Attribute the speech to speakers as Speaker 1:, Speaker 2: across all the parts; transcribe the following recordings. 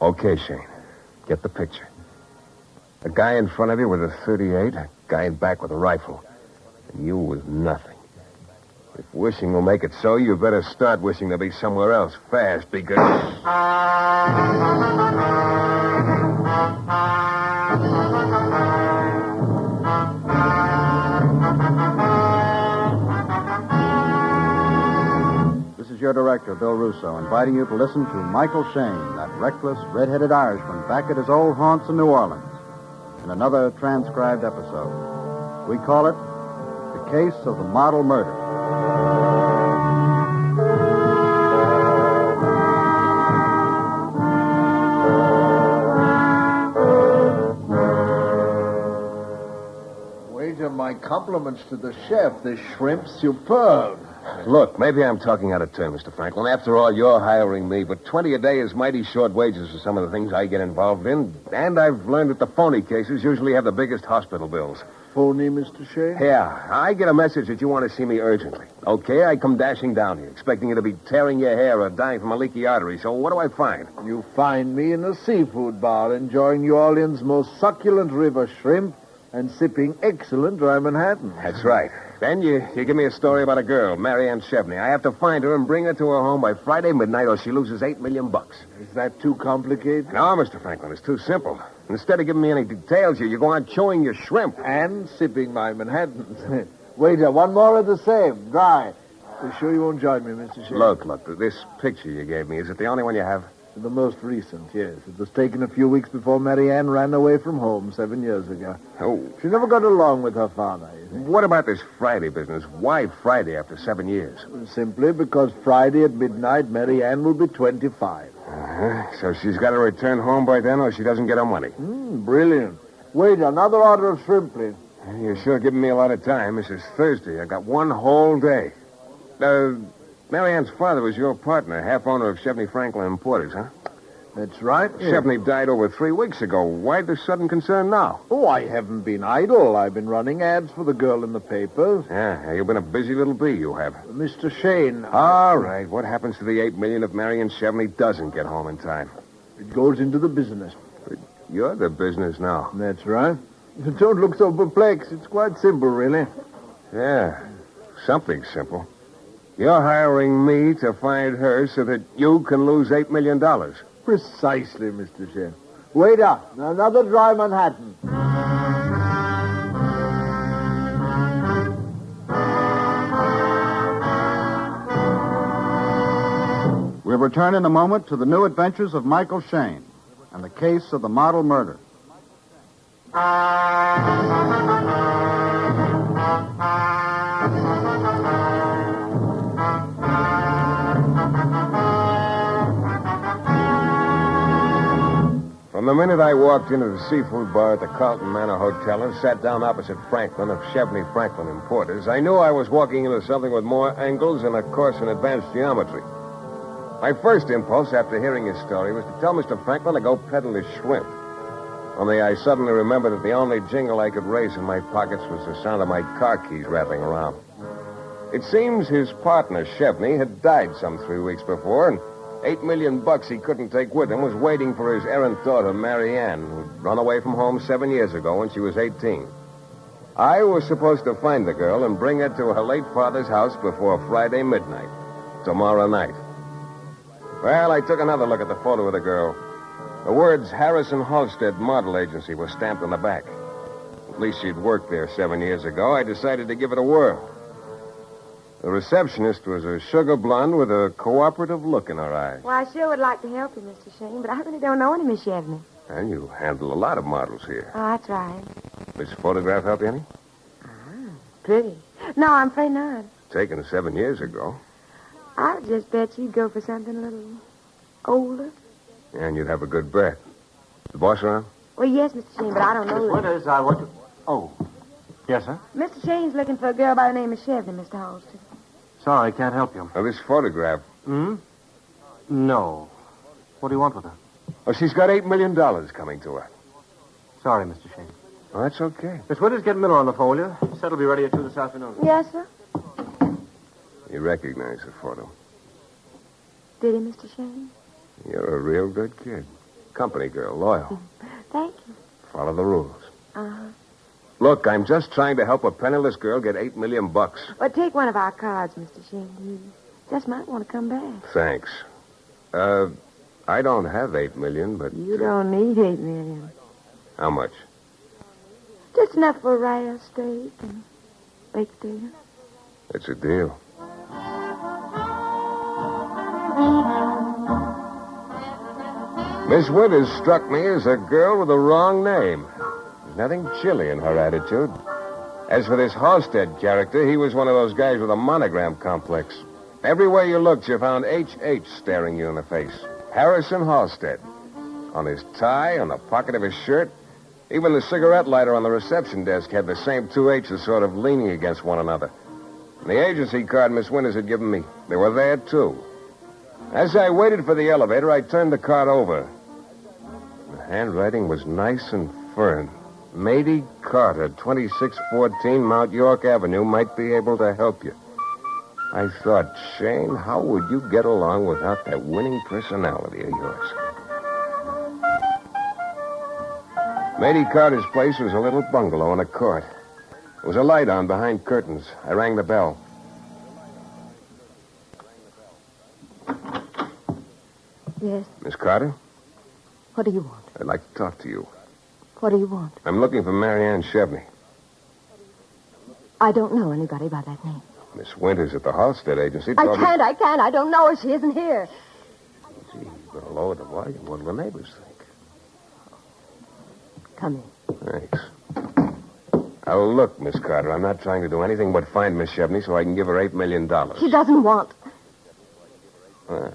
Speaker 1: Okay, Shayne. Get the picture. A guy in front of you with a .38, a guy in back with a rifle. And you with nothing. If wishing will make it so, you better start wishing to be somewhere else fast, because...
Speaker 2: This is your director, Bill Russo, inviting you to listen to Michael Shayne, that reckless, red-headed Irishman back at his old haunts in New Orleans, in another transcribed episode. We call it The Case of the Model Murder.
Speaker 3: Waiter, my compliments to the chef. This shrimp's superb.
Speaker 1: Look, maybe I'm talking out of turn, Mr. Franklin. After all, you're hiring me, but 20 a day is mighty short wages for some of the things I get involved in. And I've learned that the phony cases usually have the biggest hospital bills.
Speaker 3: Phony, Mr. Shayne?
Speaker 1: Yeah, I get a message that you want to see me urgently. Okay, I come dashing down here, expecting you to be tearing your hair or dying from a leaky artery. So what do I find?
Speaker 3: You find me in a seafood bar enjoying New Orleans' most succulent river shrimp and sipping excellent dry Manhattan.
Speaker 1: That's right. Then you give me a story about a girl, Marianne Chevney. I have to find her and bring her to her home by Friday midnight or she loses $8 million.
Speaker 3: Is that too complicated?
Speaker 1: No, Mr. Franklin, it's too simple. Instead of giving me any details here, you go on chewing your shrimp.
Speaker 3: And sipping my Manhattan. Waiter, one more of the same, dry. You sure you won't join me, Mr. Shayne?
Speaker 1: Look, this picture you gave me, is it the only one you have?
Speaker 3: The most recent, yes. It was taken a few weeks before Marianne ran away from home 7 years ago.
Speaker 1: Oh.
Speaker 3: She never got along with her father, you see.
Speaker 1: What about this Friday business? Why Friday after 7 years?
Speaker 3: Simply because Friday at midnight, Marianne will be 25.
Speaker 1: So she's got to return home by then or she doesn't get her money.
Speaker 3: Brilliant. Wait, another order of shrimp, please.
Speaker 1: You're sure giving me a lot of time. This is Thursday. I got one whole day. Marianne's father was your partner, half-owner of Chevney Franklin Importers, huh?
Speaker 3: That's right. Yeah.
Speaker 1: Chevney died over 3 weeks ago. Why the sudden concern now?
Speaker 3: Oh, I haven't been idle. I've been running ads for the girl in the papers.
Speaker 1: Yeah, you've been a busy little bee, you have.
Speaker 3: Mr. Shayne.
Speaker 1: All right. What happens to the $8 million if Marianne Chevney doesn't get home in time?
Speaker 3: It goes into the business.
Speaker 1: You're the business now.
Speaker 3: That's right. Don't look so perplexed. It's quite simple, really.
Speaker 1: Yeah, something simple. You're hiring me to find her so that you can lose $8 million.
Speaker 3: Precisely, Mr. Shayne. Waiter, another dry Manhattan.
Speaker 2: We'll return in a moment to the new adventures of Michael Shayne and the case of the model murder.
Speaker 1: From the minute I walked into the seafood bar at the Carlton Manor Hotel and sat down opposite Franklin of Chevney Franklin Importers, I knew I was walking into something with more angles and a course in advanced geometry. My first impulse after hearing his story was to tell Mr. Franklin to go peddle his shrimp. Only I suddenly remembered that the only jingle I could raise in my pockets was the sound of my car keys rattling around. It seems his partner, Chevney, had died some 3 weeks before, and $8 million he couldn't take with him was waiting for his errant daughter, Marianne, who'd run away from home 7 years ago when she was 18. I was supposed to find the girl and bring her to her late father's house before Friday midnight, tomorrow night. Well, I took another look at the photo of the girl. The words Harrison Halstead Model Agency were stamped on the back. At least she'd worked there 7 years ago. I decided to give it a whirl. The receptionist was a sugar blonde with a cooperative look in her eyes.
Speaker 4: Well, I sure would like to help you, Mr. Shayne, but I really don't know any Miss Chevney.
Speaker 1: And you handle a lot of models here.
Speaker 4: Oh, that's right.
Speaker 1: This photograph help you any?
Speaker 4: Pretty. No, I'm afraid not.
Speaker 1: Taken 7 years ago.
Speaker 4: I just bet you'd go for something a little older.
Speaker 1: And you'd have a good bet. The boss around?
Speaker 4: Well, yes, Mr. Shayne, but I don't know.
Speaker 5: What is what? Oh. Yes, sir?
Speaker 4: Mr. Shayne's looking for a girl by the name of Chevney, Mr. Halston.
Speaker 5: Sorry, can't help you.
Speaker 1: Now, this photograph.
Speaker 5: No. What do you want with her?
Speaker 1: Oh, she's got $8 million coming to her.
Speaker 5: Sorry, Mr. Shayne.
Speaker 1: Oh, that's okay.
Speaker 5: Miss Withers, get Miller on the phone, will you? He said he'll be ready at 2 this afternoon.
Speaker 4: Yes, sir.
Speaker 1: You recognize the photo.
Speaker 4: Did he, Mr. Shayne?
Speaker 1: You're a real good kid. company girl, loyal.
Speaker 4: Thank you.
Speaker 1: Follow the rules.
Speaker 4: Uh-huh.
Speaker 1: Look, I'm just trying to help a penniless girl get $8 million.
Speaker 4: Well, take one of our cards, Mr. Shayne. You just might want to come back.
Speaker 1: Thanks. I don't have $8 million, but...
Speaker 4: You don't need $8 million.
Speaker 1: How much?
Speaker 4: Just enough for a rye steak and baked potato.
Speaker 1: It's a deal. Miss Winters struck me as a girl with the wrong name. There's nothing chilly in her attitude. As for this Halstead character, he was one of those guys with a monogram complex. Everywhere you looked, you found H.H. staring you in the face. Harrison Halstead. On his tie, on the pocket of his shirt, even the cigarette lighter on the reception desk had the same two H's sort of leaning against one another. And the agency card Miss Winters had given me, they were there, too. As I waited for the elevator, I turned the card over. The handwriting was nice and firm. Mady Carter, 2614 Mount York Avenue, might be able to help you. I thought, Shayne, how would you get along without that winning personality of yours? Mady Carter's place was a little bungalow in a court. There was a light on behind curtains. I rang the bell.
Speaker 4: Yes.
Speaker 1: Miss Carter,
Speaker 4: What do you want?
Speaker 1: I'd like to talk to you.
Speaker 4: What do you want?
Speaker 1: I'm looking for Marianne Chevney.
Speaker 4: I don't know anybody by that name.
Speaker 1: Miss Winters at the Halstead Agency
Speaker 4: I
Speaker 1: told me...
Speaker 4: can't. I don't know her. She isn't here.
Speaker 1: Gee, you better lower the volume. What'll the neighbors think?
Speaker 4: Come in.
Speaker 1: Thanks. Now, look, Miss Carter, I'm not trying to do anything but find Miss Chevney so I can give her $8 million.
Speaker 4: She doesn't want.
Speaker 1: Well,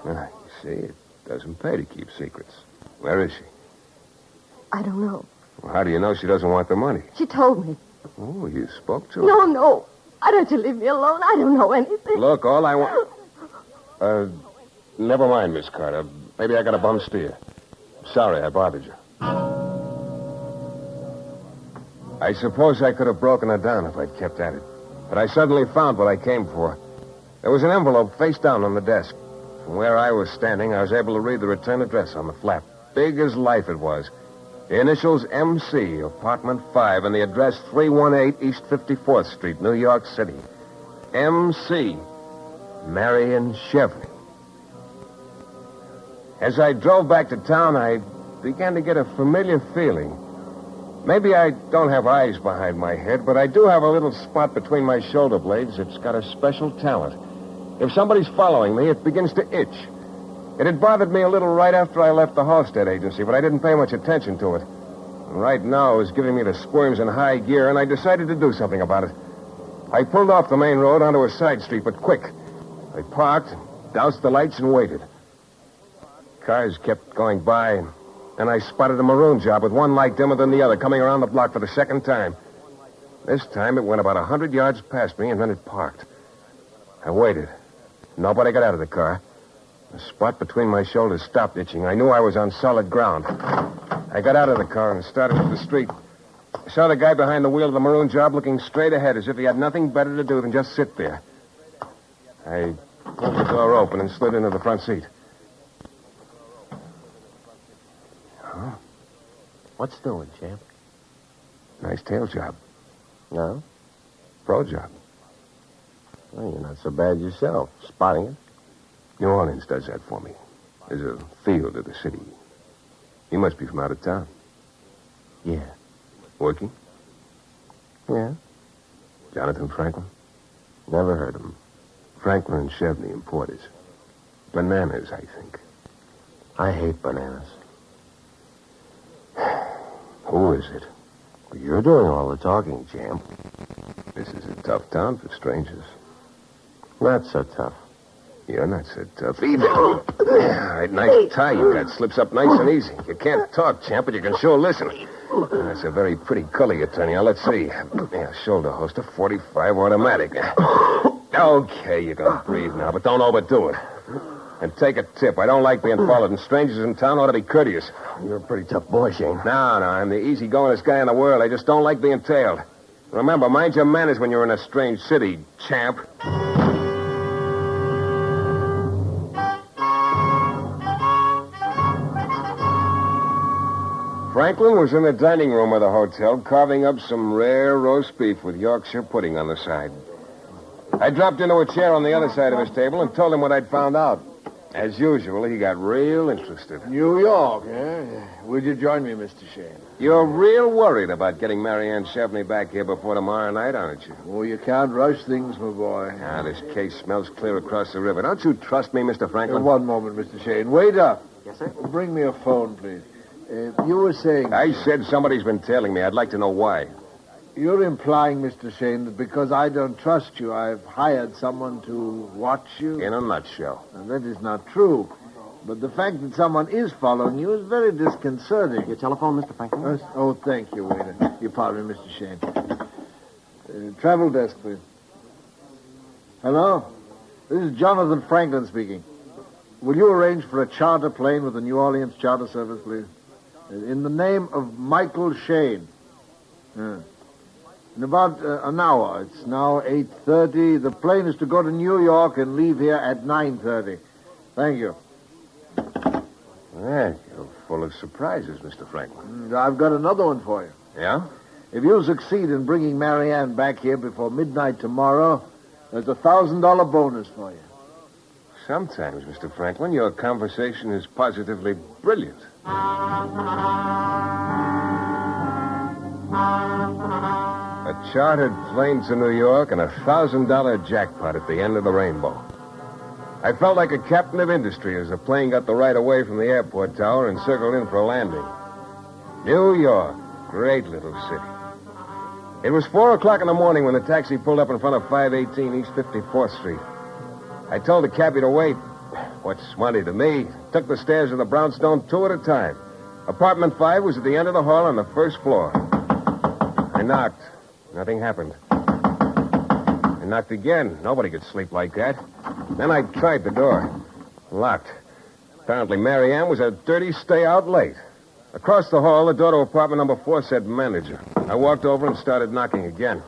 Speaker 1: you see, it doesn't pay to keep secrets. Where is she?
Speaker 4: I don't know.
Speaker 1: Well, how do you know she doesn't want the money?
Speaker 4: She told me.
Speaker 1: Oh, you spoke to her.
Speaker 4: No. Why don't you leave me alone? I don't know anything.
Speaker 1: Look, all I want... never mind, Miss Carter. Maybe I got a bum steer. Sorry I bothered you. I suppose I could have broken her down if I'd kept at it. But I suddenly found what I came for. There was an envelope face down on the desk. From where I was standing, I was able to read the return address on the flap. Big as life it was. The initials MC, apartment 5, and the address 318 East 54th Street, New York City. MC, Marion Chevney. As I drove back to town, I began to get a familiar feeling. Maybe I don't have eyes behind my head, but I do have a little spot between my shoulder blades that's got a special talent. If somebody's following me, it begins to itch. It had bothered me a little right after I left the Halstead Agency, but I didn't pay much attention to it. And right now, it was giving me the squirms in high gear, and I decided to do something about it. I pulled off the main road onto a side street, but quick. I parked, doused the lights, and waited. Cars kept going by, and I spotted a maroon job with one light dimmer than the other coming around the block for the second time. This time, it went about 100 yards past me, and then it parked. I waited. Nobody got out of the car. The spot between my shoulders stopped itching. I knew I was on solid ground. I got out of the car and started up the street. I saw the guy behind the wheel of the maroon job looking straight ahead as if he had nothing better to do than just sit there. I pulled the door open and slid into the front seat. Huh?
Speaker 5: What's doing, champ?
Speaker 1: Nice tail job.
Speaker 5: No?
Speaker 1: Pro job.
Speaker 5: Well, you're not so bad yourself. Spotting it.
Speaker 1: New Orleans does that for me. There's a feel to the city. You must be from out of town.
Speaker 5: Yeah.
Speaker 1: Working?
Speaker 5: Yeah.
Speaker 1: Jonathan Franklin?
Speaker 5: Never heard of him.
Speaker 1: Franklin and Chevney importers. Bananas, I think.
Speaker 5: I hate bananas.
Speaker 1: Who is it?
Speaker 5: Well, you're doing all the talking, champ.
Speaker 1: This is a tough town for strangers.
Speaker 5: Not so tough.
Speaker 1: You're not so tough either. All right, nice tie you got. Slips up nice and easy. You can't talk, champ, but you can sure listen. That's a very pretty color you're turning on. Let's see. Yeah, shoulder holster, 45 automatic. Okay, you can breathe now, but don't overdo it. And take a tip. I don't like being followed, and strangers in town ought to be courteous.
Speaker 5: You're a pretty tough boy, Shayne.
Speaker 1: No, I'm the easygoingest guy in the world. I just don't like being tailed. Remember, mind your manners when you're in a strange city, champ. Franklin was in the dining room of the hotel carving up some rare roast beef with Yorkshire pudding on the side. I dropped into a chair on the other side of his table and told him what I'd found out. As usual, he got real interested.
Speaker 3: New York, eh? Would you join me, Mr. Shayne?
Speaker 1: You're real worried about getting Marianne Chevney back here before tomorrow night, aren't you?
Speaker 3: Oh, you can't rush things, my boy.
Speaker 1: Ah, this case smells clear across the river. Don't you trust me, Mr. Franklin?
Speaker 3: One moment, Mr. Shayne. Wait up.
Speaker 4: Yes, sir?
Speaker 3: Bring me a phone, please. You were saying...
Speaker 1: I said somebody's been tailing me. I'd like to know why.
Speaker 3: You're implying, Mr. Shayne, that because I don't trust you, I've hired someone to watch you?
Speaker 1: In a nutshell.
Speaker 3: And that is not true. But the fact that someone is following you is very disconcerting.
Speaker 5: Your telephone, Mr. Franklin?
Speaker 3: Oh, thank you, waiter. You pardon me, Mr. Shayne. Travel desk, please. Hello? This is Jonathan Franklin speaking. Will you arrange for a charter plane with the New Orleans Charter Service, please? In the name of Michael Shayne. Yeah. In about an hour. It's now 8:30. The plane is to go to New York and leave here at 9:30. Thank you.
Speaker 1: Yeah, you're full of surprises, Mr. Franklin.
Speaker 3: I've got another one for you.
Speaker 1: Yeah?
Speaker 3: If you succeed in bringing Marianne back here before midnight tomorrow, there's a $1,000 bonus for you.
Speaker 1: Sometimes, Mr. Franklin, your conversation is positively brilliant. A chartered plane to New York and a $1,000 jackpot at the end of the rainbow. I felt like a captain of industry as the plane got the right of way from the airport tower and circled in for a landing. New York, great little city. It was 4 o'clock in the morning when the taxi pulled up in front of 518 East 54th Street. I told the cabbie to wait. What's money to me? Took the stairs of the brownstone 2 at a time. Apartment 5 was at the end of the hall on the first floor. I knocked. Nothing happened. I knocked again. Nobody could sleep like that. Then I tried the door. Locked. Apparently Marianne was a dirty stay-out late. Across the hall, the door to apartment number 4 said manager. I walked over and started knocking again.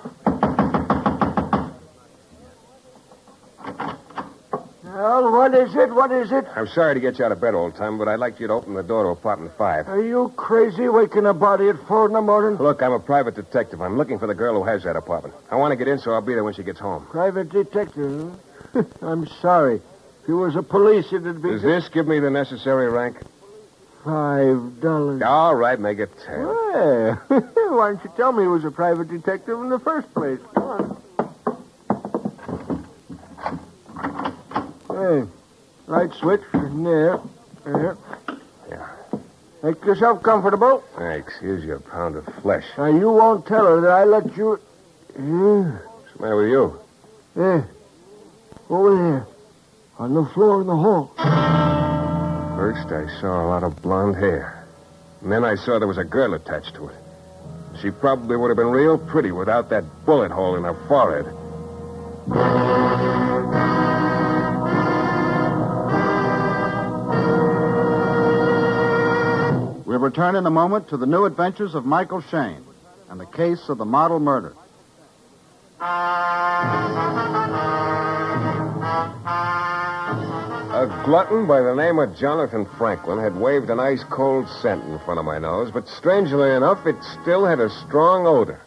Speaker 3: Well, what is it? What is it?
Speaker 1: I'm sorry to get you out of bed all the time, but I'd like you to open the door to apartment 5.
Speaker 3: Are you crazy waking a body at 4 in the morning?
Speaker 1: Look, I'm a private detective. I'm looking for the girl who has that apartment. I want to get in, so I'll be there when she gets home.
Speaker 3: Private detective, huh? I'm sorry. If you was a police, it'd be...
Speaker 1: Does this give me the necessary rank?
Speaker 3: $5.
Speaker 1: All right, make it 10.
Speaker 3: Well, why didn't you tell me he was a private detective in the first place? Come on. Hey, light switch. There.
Speaker 1: Yeah.
Speaker 3: Make yourself comfortable.
Speaker 1: Thanks. Here's your pound of flesh.
Speaker 3: Now, you won't tell her that I let you...
Speaker 1: What's the matter with you?
Speaker 3: There. Over there. On the floor in the hall.
Speaker 1: First, I saw a lot of blonde hair. And then I saw there was a girl attached to it. She probably would have been real pretty without that bullet hole in her forehead.
Speaker 2: We'll return in a moment to the new adventures of Michael Shayne and the case of the model murder.
Speaker 1: A glutton by the name of Jonathan Franklin had waved an ice-cold scent in front of my nose, but strangely enough, it still had a strong odor.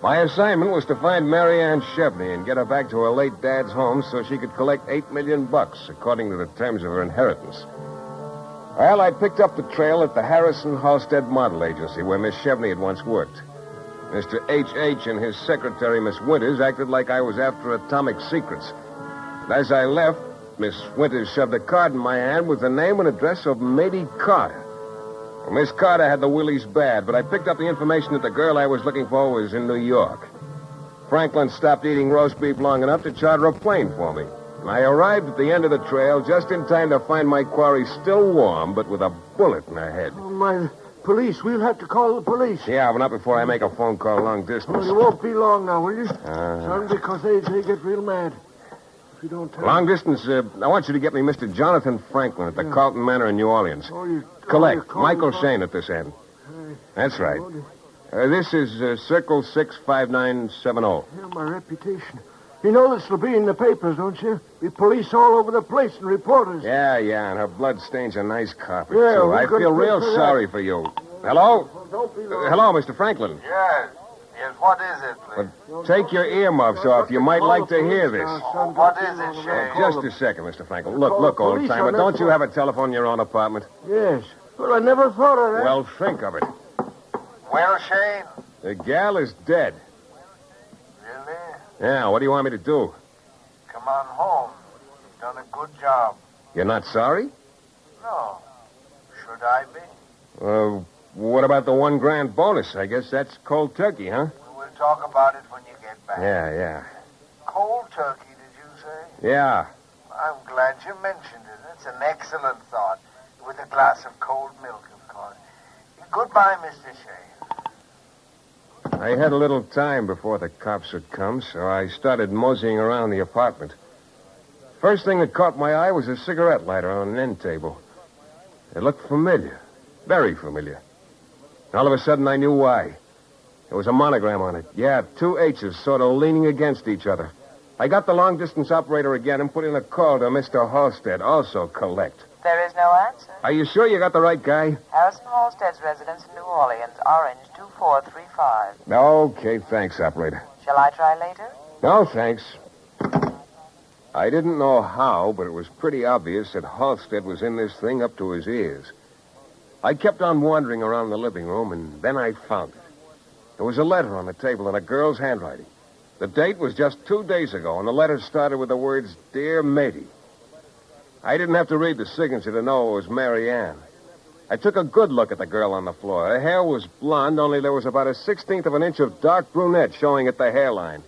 Speaker 1: My assignment was to find Marianne Chevney and get her back to her late dad's home so she could collect $8 million, according to the terms of her inheritance. Well, I picked up the trail at the Harrison Halstead Model Agency where Miss Chevney had once worked. Mr. H.H. and his secretary, Miss Winters, acted like I was after atomic secrets. And as I left, Miss Winters shoved a card in my hand with the name and address of Matey Carter. Well, Miss Carter had the willies bad, but I picked up the information that the girl I was looking for was in New York. Franklin stopped eating roast beef long enough to charter a plane for me. And I arrived at the end of the trail just in time to find my quarry still warm, but with a bullet in her head.
Speaker 3: Oh, my police. We'll have to call the police.
Speaker 1: Yeah, but not before I make a phone call long distance.
Speaker 3: Oh, you won't be long now, will you? Son, because they get real mad. If you don't tell
Speaker 1: Long distance, I want you to get me Mr. Jonathan Franklin at the Carlton Manor in New Orleans. Collect. Michael Shayne at this end. That's right. This is Circle 65970.
Speaker 3: Yeah, my reputation. You know this will be in the papers, don't you? Be police all over the place and reporters.
Speaker 1: Yeah, and her blood stains a nice carpet,
Speaker 3: Yeah,
Speaker 1: too.
Speaker 3: we're
Speaker 1: I
Speaker 3: gonna
Speaker 1: feel
Speaker 3: pay
Speaker 1: real
Speaker 3: for that.
Speaker 1: sorry for you. Hello? Hello, Mr. Franklin.
Speaker 6: Yes. Yes, what is it, please?
Speaker 1: Take your earmuffs off. You might like to hear this.
Speaker 6: What is it, Shayne?
Speaker 1: Just a second, Mr. Franklin. Look, old timer. Don't you have a telephone in your own apartment?
Speaker 3: Yes. Well, I never thought of that.
Speaker 1: Well, think of it.
Speaker 6: Well, Shayne?
Speaker 1: The gal is dead.
Speaker 6: Really?
Speaker 1: Yeah, what do you want me to do?
Speaker 6: Come on home. You've done a good job.
Speaker 1: You're not sorry?
Speaker 6: No. Should I be?
Speaker 1: What about the $1,000 bonus? I guess that's cold turkey, huh?
Speaker 6: We'll talk about it when you get back.
Speaker 1: Yeah.
Speaker 6: Cold turkey, did you say?
Speaker 1: Yeah.
Speaker 6: I'm glad you mentioned it. It's an excellent thought. With a glass of cold milk, of course. Goodbye, Mr. Shayne.
Speaker 1: I had a little time before the cops would come, so I started moseying around the apartment. First thing that caught my eye was a cigarette lighter on an end table. It looked familiar. Very familiar. All of a sudden, I knew why. There was a monogram on it. Yeah, 2 H's sort of leaning against each other. I got the long-distance operator again and put in a call to Mr. Halstead, also collect.
Speaker 7: There is no answer.
Speaker 1: Are you sure you got the right guy?
Speaker 7: Harrison Halstead's residence in New Orleans, Orange 2435.
Speaker 1: Okay, thanks, operator.
Speaker 7: Shall I try later?
Speaker 1: No, thanks. I didn't know how, but it was pretty obvious that Halstead was in this thing up to his ears. I kept on wandering around the living room, and then I found it. There was a letter on the table in a girl's handwriting. The date was just 2 days ago, and the letter started with the words, Dear Matey. I didn't have to read the signature to know it was Mary Ann. I took a good look at the girl on the floor. Her hair was blonde, only there was about a 1/16 of an inch of dark brunette showing at the hairline.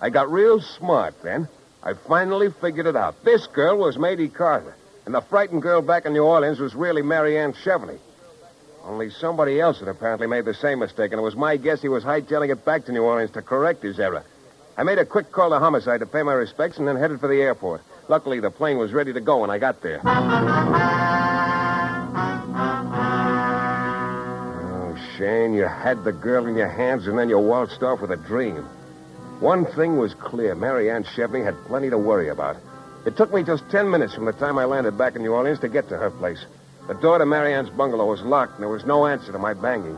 Speaker 1: I got real smart then. I finally figured it out. This girl was Matey Carter, and the frightened girl back in New Orleans was really Mary Ann Chevney. Only somebody else had apparently made the same mistake, and it was my guess he was hightailing it back to New Orleans to correct his error. I made a quick call to homicide to pay my respects and then headed for the airport. Luckily, the plane was ready to go when I got there. Oh, Shayne, you had the girl in your hands, and then you waltzed off with a dream. One thing was clear. Mary Ann Chevney had plenty to worry about. It took me just 10 minutes from the time I landed back in New Orleans to get to her place. The door to Mary Ann's bungalow was locked, and there was no answer to my banging.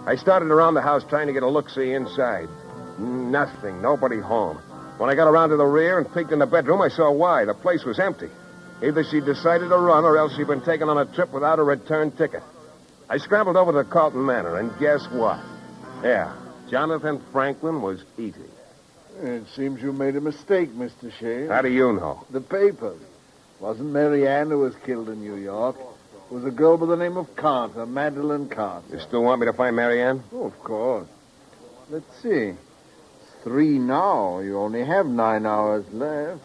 Speaker 1: I started around the house trying to get a look-see inside. Nothing. Nobody home. When I got around to the rear and peeked in the bedroom, I saw why. The place was empty. Either she decided to run or else she'd been taken on a trip without a return ticket. I scrambled over to Carlton Manor, and guess what? Yeah, Jonathan Franklin was eating.
Speaker 3: It seems you made a mistake, Mr. Shayne.
Speaker 1: How do you know?
Speaker 3: The papers. Wasn't Mary Ann who was killed in New York. It was a girl by the name of Carter, Madeline Carter.
Speaker 1: You still want me to find Mary Ann?
Speaker 3: Oh, of course. Let's see. It's 3 now. You only have 9 hours left.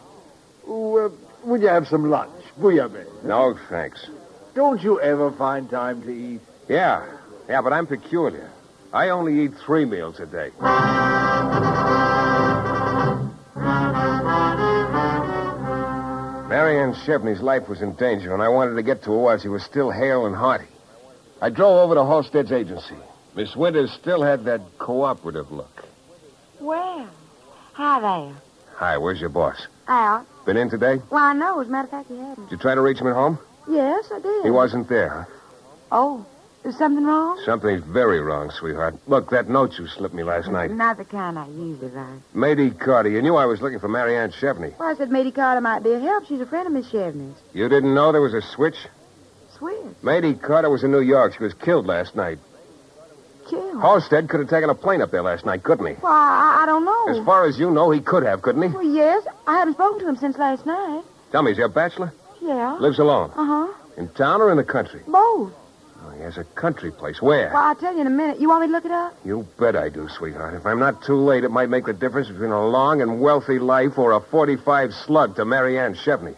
Speaker 3: Would you have some lunch? Bouillabaisse.
Speaker 1: No, thanks.
Speaker 3: Don't you ever find time to eat?
Speaker 1: Yeah, but I'm peculiar. I only eat 3 meals a day. Mary Ann Chevney's life was in danger, and I wanted to get to her while she was still hale and hearty. I drove over to Halstead's agency. Miss Winters still had that cooperative look.
Speaker 4: Well, hi there.
Speaker 1: Hi, where's your boss?
Speaker 4: Out.
Speaker 1: Been in today?
Speaker 4: Well, I know. As a matter of fact, he hadn't.
Speaker 1: Did you try to reach him at home?
Speaker 4: Yes, I did.
Speaker 1: He wasn't there, huh?
Speaker 4: Oh, is something wrong?
Speaker 1: Something's very wrong, sweetheart. Look, that note you slipped me last night.
Speaker 4: Not the kind I usually write.
Speaker 1: Matey Carter, you knew I was looking for Mary Ann Chevney.
Speaker 4: Well, I said Matey Carter might be of help. She's a friend of Miss Chevney's.
Speaker 1: You didn't know there was a switch?
Speaker 4: Switch?
Speaker 1: Matey Carter was in New York. She was killed last night.
Speaker 4: Killed?
Speaker 1: Halstead could have taken a plane up there last night, couldn't he?
Speaker 4: Well, I don't know.
Speaker 1: As far as you know, he could have, couldn't he?
Speaker 4: Well, yes. I haven't spoken to him since last night.
Speaker 1: Tell me, is he a bachelor?
Speaker 4: Yeah.
Speaker 1: Lives alone?
Speaker 4: Uh-huh.
Speaker 1: In town or in the country?
Speaker 4: Both.
Speaker 1: Oh, he has a country place. Where?
Speaker 4: Well, I'll tell you in a minute. You want me to look it up?
Speaker 1: You bet I do, sweetheart. If I'm not too late, it might make the difference between a long and wealthy life or a 45 slug to Mary Ann Chevney.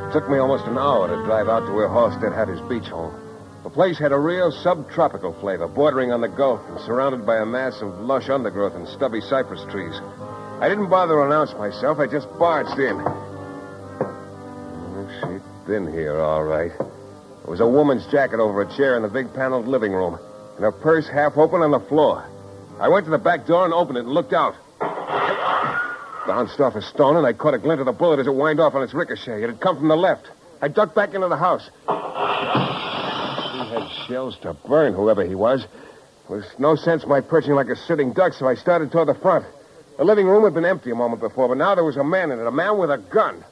Speaker 1: It took me almost an hour to drive out to where Halstead had his beach home. The place had a real subtropical flavor, bordering on the Gulf and surrounded by a mass of lush undergrowth and stubby cypress trees. I didn't bother to announce myself. I just barged in. Oh, she'd been here, all right. There was a woman's jacket over a chair in the big paneled living room, and her purse half open on the floor. I went to the back door and opened it and looked out. Bounced off a stone, and I caught a glint of the bullet as it whined off on its ricochet. It had come from the left. I ducked back into the house. He had shells to burn, whoever he was. There was no sense my perching like a sitting duck, so I started toward the front. The living room had been empty a moment before, but now there was a man in it, a man with a gun.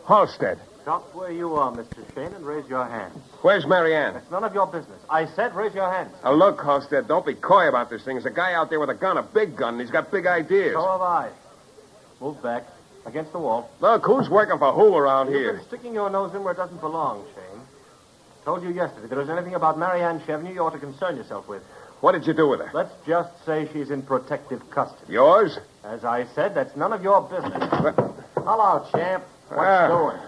Speaker 1: Halstead.
Speaker 8: Stop where you are, Mr. Shayne, and raise your hands.
Speaker 1: Where's Marianne?
Speaker 8: It's none of your business. I said raise your hands.
Speaker 1: Now, look, Halstead, don't be coy about this thing. There's a guy out there with a gun, a big gun, and he's got big ideas.
Speaker 8: So have I. Move back. Against the wall.
Speaker 1: Look, who's working for who around
Speaker 8: You've
Speaker 1: here?
Speaker 8: been sticking your nose in where it doesn't belong, Shayne. Told you yesterday if there was anything about Marianne Chevney you ought to concern yourself with.
Speaker 1: What did you do with her?
Speaker 8: Let's just say she's in protective custody.
Speaker 1: Yours?
Speaker 8: As I said, that's none of your business.
Speaker 1: What?
Speaker 8: Hello, champ. What's doing?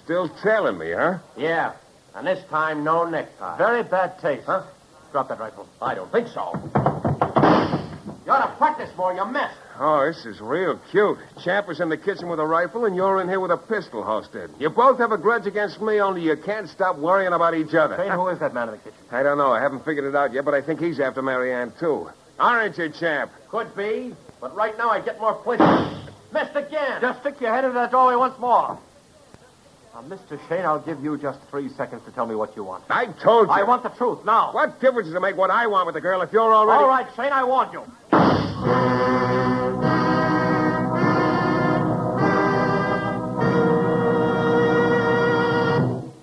Speaker 1: Still tailing me, huh?
Speaker 8: Yeah. And this time, no necktie. Very bad taste. Huh? Drop that rifle. I don't think so. You ought to practice more. You missed.
Speaker 1: Oh, this is real cute. Champ was in the kitchen with a rifle, and you're in here with a pistol, Halstead. You both have a grudge against me, only you can't stop worrying about each other.
Speaker 8: Shayne, who is that man in the kitchen?
Speaker 1: I don't know. I haven't figured it out yet, but I think he's after Marianne, too. Aren't you, Champ?
Speaker 8: Could be, but right now I get more places. Missed again. Just stick your head into that doorway once more. Now, Mr. Shayne, I'll give you just 3 seconds to tell me what you want.
Speaker 1: I told you.
Speaker 8: I want the truth now.
Speaker 1: What difference does it make what I want with the girl if you're already...
Speaker 8: All right, Shayne, I warned you.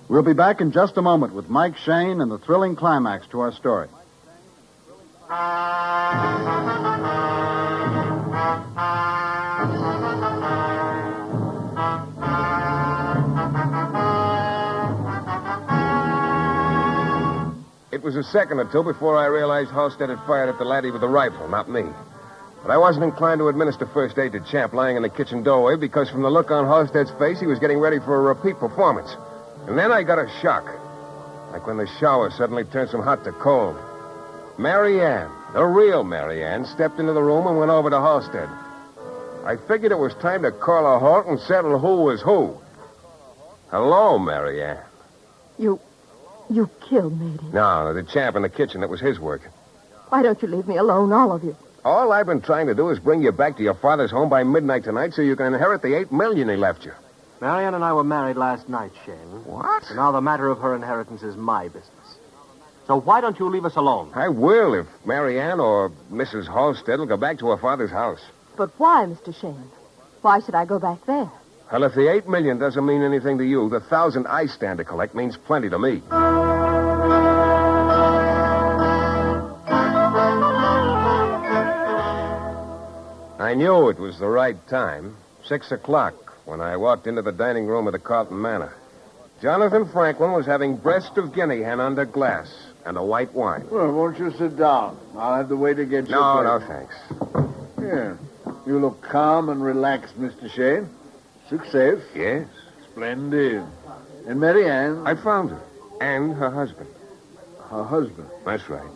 Speaker 2: We'll be back in just a moment with Mike Shayne and the thrilling climax to our story.
Speaker 1: It was a second or two before I realized Halstead had fired at the laddie with the rifle, not me. But I wasn't inclined to administer first aid to Champ lying in the kitchen doorway because from the look on Halstead's face, he was getting ready for a repeat performance. And then I got a shock. Like when the shower suddenly turns from hot to cold. Marianne, the real Marianne, stepped into the room and went over to Halstead. I figured it was time to call a halt and settle who was who. Hello, Marianne.
Speaker 4: You killed Matey.
Speaker 1: No, the Champ in the kitchen, that was his work.
Speaker 4: Why don't you leave me alone, all of you?
Speaker 1: All I've been trying to do is bring you back to your father's home by midnight tonight so you can inherit the $8 million he left you.
Speaker 8: Marianne and I were married last night, Shayne.
Speaker 1: What?
Speaker 8: So now the matter of her inheritance is my business. So why don't you leave us alone?
Speaker 1: I will if Marianne or Mrs. Halstead will go back to her father's house.
Speaker 4: But why, Mr. Shayne? Why should I go back there?
Speaker 1: Well, if the $8 million doesn't mean anything to you, the 1,000 I stand to collect means plenty to me. I knew it was the right time. 6 o'clock, when I walked into the dining room of the Carlton Manor. Jonathan Franklin was having breast of guinea hen under glass and a white wine.
Speaker 3: Well, won't you sit down? I'll have to wait to get you.
Speaker 1: No, thanks.
Speaker 3: Here. You look calm and relaxed, Mr. Shayne. Success.
Speaker 1: Yes?
Speaker 3: Splendid. And Mary Ann?
Speaker 1: I found her. And her husband.
Speaker 3: Her husband?
Speaker 1: That's right.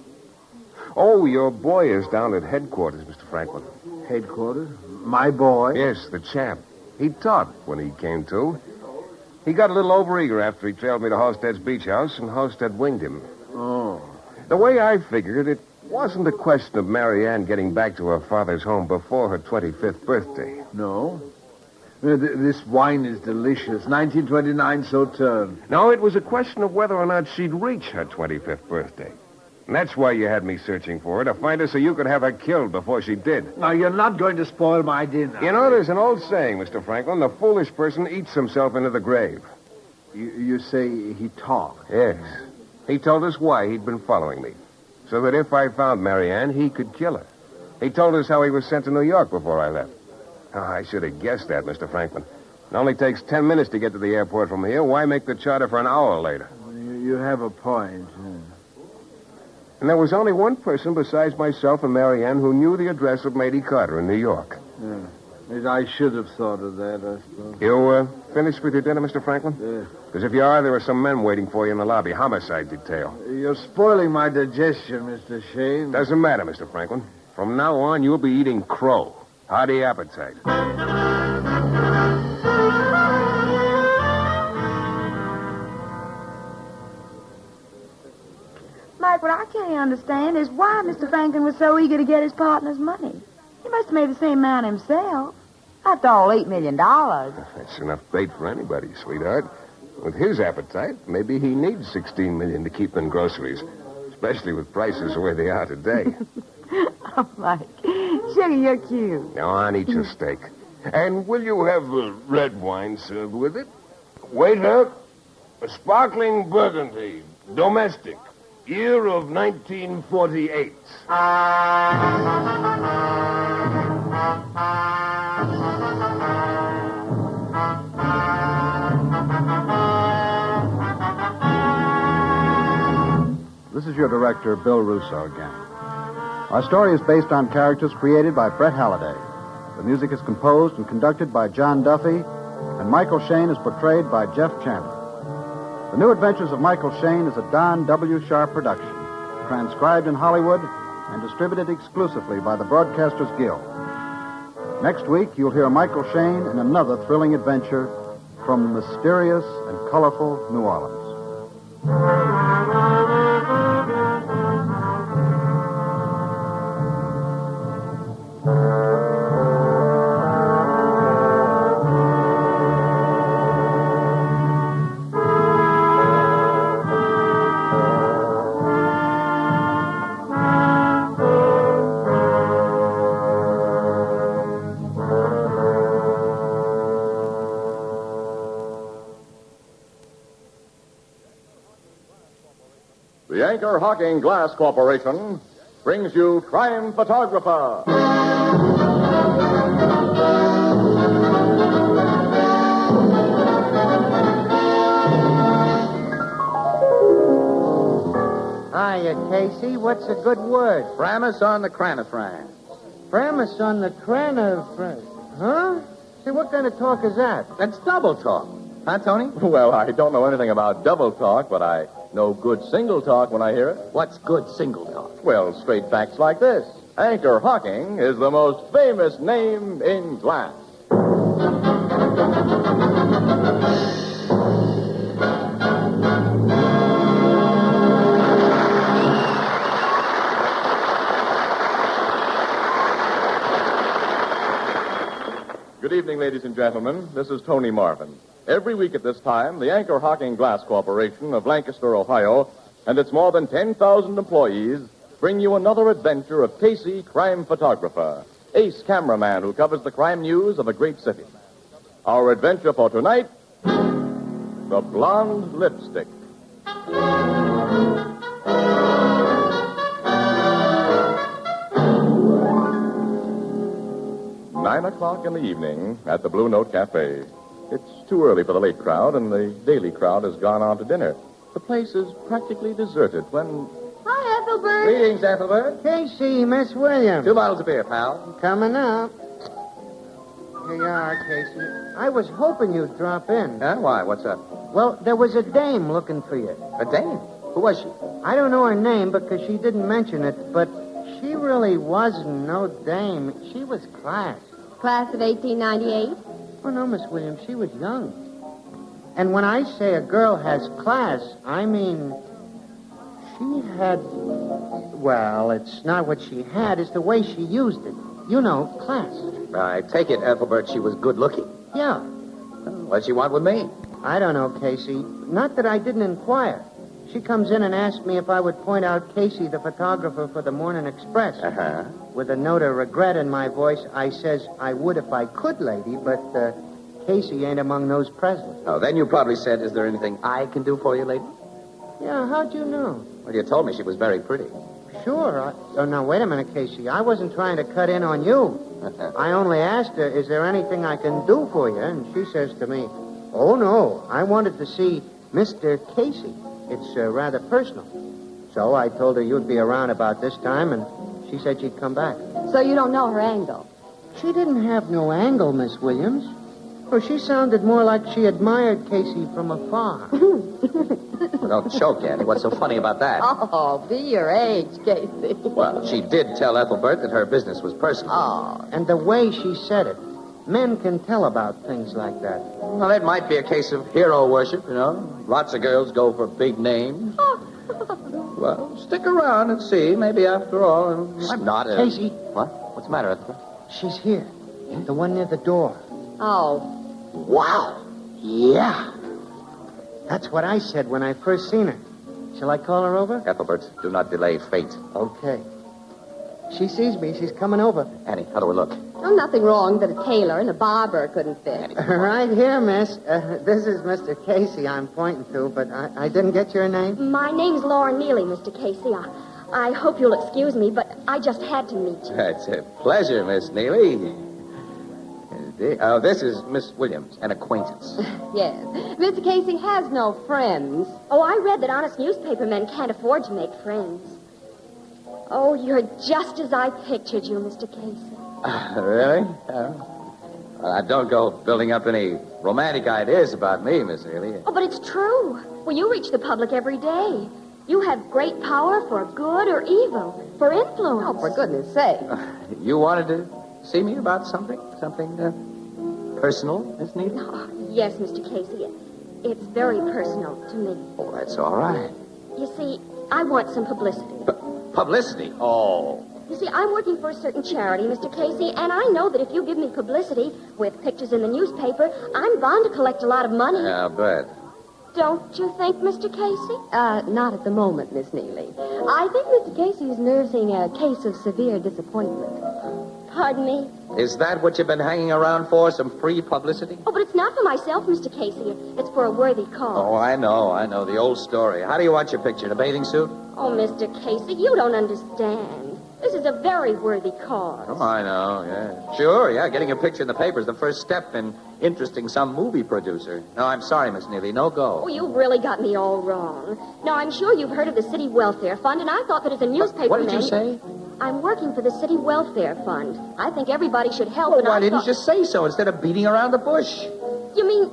Speaker 1: Oh, your boy is down at headquarters, Mr. Franklin.
Speaker 3: Headquarters? My boy?
Speaker 1: Yes, the Champ. He taught when he came to. He got a little overeager after he trailed me to Halstead's beach house, and Halstead winged him.
Speaker 3: Oh.
Speaker 1: The way I figured, it wasn't a question of Marianne getting back to her father's home before her 25th birthday.
Speaker 3: No? This wine is delicious. 1929 Sauterne.
Speaker 1: No, it was a question of whether or not she'd reach her 25th birthday. And that's why you had me searching for her, to find her so you could have her killed before she did.
Speaker 3: Now, you're not going to spoil my dinner.
Speaker 1: You know, there's an old saying, Mr. Franklin, the foolish person eats himself into the grave.
Speaker 3: You say he talked?
Speaker 1: Yes. He told us why he'd been following me. So that if I found Marianne, he could kill her. He told us how he was sent to New York before I left. Oh, I should have guessed that, Mr. Franklin. It only takes 10 minutes to get to the airport from here. Why make the charter for an hour later?
Speaker 3: You have a point. Yeah.
Speaker 1: And there was only one person besides myself and Marianne who knew the address of Lady Carter in New York.
Speaker 3: Yeah. I should have thought of that, I suppose.
Speaker 1: You finished with your dinner, Mr. Franklin?
Speaker 3: Yeah.
Speaker 1: Because if you are, there are some men waiting for you in the lobby. Homicide detail.
Speaker 3: You're spoiling my digestion, Mr. Shayne.
Speaker 1: Doesn't matter, Mr. Franklin. From now on, you'll be eating crow. Hearty appetite.
Speaker 4: Mike, what I can't understand is why Mr. Franklin was so eager to get his partner's money. He must have made the same amount himself.
Speaker 7: After all, $8 million.
Speaker 1: That's enough bait for anybody, sweetheart. With his appetite, maybe he needs $16 million to keep in groceries, especially with prices the way they are today.
Speaker 4: Oh, Mike. Sugar, you're cute.
Speaker 1: Now, on, eat your steak. And will you have red wine served with it? Waiter, a sparkling burgundy, domestic, year of 1948.
Speaker 2: This is your director, Bill Russo, again. Our story is based on characters created by Brett Halliday. The music is composed and conducted by John Duffy, and Michael Shayne is portrayed by Jeff Chandler. The New Adventures of Michael Shayne is a Don W. Sharp production, transcribed in Hollywood and distributed exclusively by the Broadcasters Guild. Next week, you'll hear Michael Shayne in another thrilling adventure from mysterious and colorful New Orleans.
Speaker 9: The Anchor Hocking Glass Corporation brings you Crime Photographer.
Speaker 10: Hiya, Casey. What's a good word?
Speaker 11: Framus on the cranifran.
Speaker 10: Framus on the cranifran. Huh? See, what kind of talk is that?
Speaker 11: That's double talk. Huh, Tony?
Speaker 9: Well, I don't know anything about double talk, but I know good single talk when I hear it.
Speaker 11: What's good single talk?
Speaker 9: Well, straight facts like this. Anchor Hocking is the most famous name in glass. Good evening, ladies and gentlemen. This is Tony Marvin. Every week at this time, the Anchor Hocking Glass Corporation of Lancaster, Ohio, and its more than 10,000 employees bring you another adventure of Casey, crime photographer, ace cameraman who covers the crime news of a great city. Our adventure for tonight, the blonde lipstick. 9 o'clock in the evening at the Blue Note Cafe. It's too early for the late crowd, and the daily crowd has gone on to dinner. The place is practically deserted when...
Speaker 4: Hi, Ethelbert.
Speaker 11: Greetings, Ethelbert.
Speaker 10: Casey, Miss Williams.
Speaker 11: 2 bottles of beer, pal.
Speaker 10: Coming up. Here you are, Casey. I was hoping you'd drop in.
Speaker 11: Huh? Why? What's up?
Speaker 10: Well, there was a dame looking for you.
Speaker 11: A dame? Who was she?
Speaker 10: I don't know her name because she didn't mention it, but she really wasn't no dame. She was class.
Speaker 12: Class of 1898?
Speaker 10: Oh, no, Miss Williams, she was young. And when I say a girl has class, I mean she had... Well, it's not what she had, it's the way she used it. You know, class.
Speaker 11: I take it, Ethelbert, she was good looking.
Speaker 10: Yeah.
Speaker 11: What'd she want with me?
Speaker 10: I don't know, Casey. Not that I didn't inquire. She comes in and asks me if I would point out Casey, the photographer for the Morning Express.
Speaker 11: Uh-huh.
Speaker 10: With a note of regret in my voice, I says I would if I could, lady, but Casey ain't among those present.
Speaker 11: Oh, then you probably said, is there anything I can do for you, lady?
Speaker 10: Yeah, how'd you know?
Speaker 11: Well, you told me she was very pretty.
Speaker 10: Sure. Oh, now, wait a minute, Casey. I wasn't trying to cut in on you. I only asked her, is there anything I can do for you? And she says to me, oh, no, I wanted to see Mr. Casey. It's rather personal. So I told her you'd be around about this time, and she said she'd come back.
Speaker 12: So you don't know her angle?
Speaker 10: She didn't have no angle, Miss Williams. Well, she sounded more like she admired Casey from afar.
Speaker 11: Well, don't choke, Annie. What's so funny about that?
Speaker 12: Oh, be your age, Casey.
Speaker 11: Well, she did tell Ethelbert that her business was personal.
Speaker 10: Oh, and the way she said it. Men can tell about things like that.
Speaker 11: Well, it might be a case of hero worship, you know. Lots of girls go for big names. Well, stick around and see. Maybe after all, I'm not a...
Speaker 10: Casey.
Speaker 11: What? What's the matter, Ethelbert?
Speaker 10: She's here. The one near the door.
Speaker 12: Oh.
Speaker 11: Wow.
Speaker 10: Yeah. That's what I said when I first seen her. Shall I call her over?
Speaker 11: Ethelbert, do not delay fate.
Speaker 10: Okay. She sees me. She's coming over.
Speaker 11: Annie, how do we look?
Speaker 12: Oh, nothing wrong that a tailor and a barber couldn't fit.
Speaker 10: Right here, miss. This is Mr. Casey I'm pointing to, but I didn't get your name.
Speaker 13: My name's Laura Neely, Mr. Casey. I hope you'll excuse me, but I just had to meet you.
Speaker 11: It's a pleasure, Miss Neely. Oh, this is Miss Williams, an acquaintance.
Speaker 12: Yes. Mr. Casey has no friends.
Speaker 13: Oh, I read that honest newspaper men can't afford to make friends. Oh, you're just as I pictured you, Mr. Casey.
Speaker 11: Really? Well, don't go building up any romantic ideas about me, Miss Neely.
Speaker 13: Oh, but it's true. Well, you reach the public every day. You have great power for good or evil, for influence.
Speaker 12: Oh, for goodness sake.
Speaker 11: You wanted to see me about something? Something personal, Miss Neely?
Speaker 13: Oh, yes, Mr. Casey. It's very personal to me.
Speaker 11: Oh, that's all right.
Speaker 13: You see, I want some publicity.
Speaker 11: Publicity? Oh.
Speaker 13: You see, I'm working for a certain charity, Mr. Casey, and I know that if you give me publicity with pictures in the newspaper, I'm bound to collect a lot of money.
Speaker 11: Yeah, I'll bet.
Speaker 13: Don't you think, Mr. Casey?
Speaker 12: Not at the moment, Miss Neely. I think Mr. Casey is nursing a case of severe disappointment.
Speaker 13: Pardon me?
Speaker 11: Is that what you've been hanging around for, some free publicity?
Speaker 13: Oh, but it's not for myself, Mr. Casey. It's for a worthy cause.
Speaker 11: Oh, I know, the old story. How do you want your picture, in a bathing suit?
Speaker 13: Oh, Mr. Casey, you don't understand. This is a very worthy cause.
Speaker 11: Oh, I know, yeah. Sure, yeah, getting a picture in the paper is the first step in interesting some movie producer. No, I'm sorry, Miss Neely, no go.
Speaker 13: Oh, you've really got me all wrong. Now, I'm sure you've heard of the City Welfare Fund, and I thought that as a newspaper
Speaker 11: What did you say?
Speaker 13: I'm working for the City Welfare Fund. I think everybody should help.
Speaker 11: Well, why didn't you say so instead of beating around the bush?
Speaker 13: You mean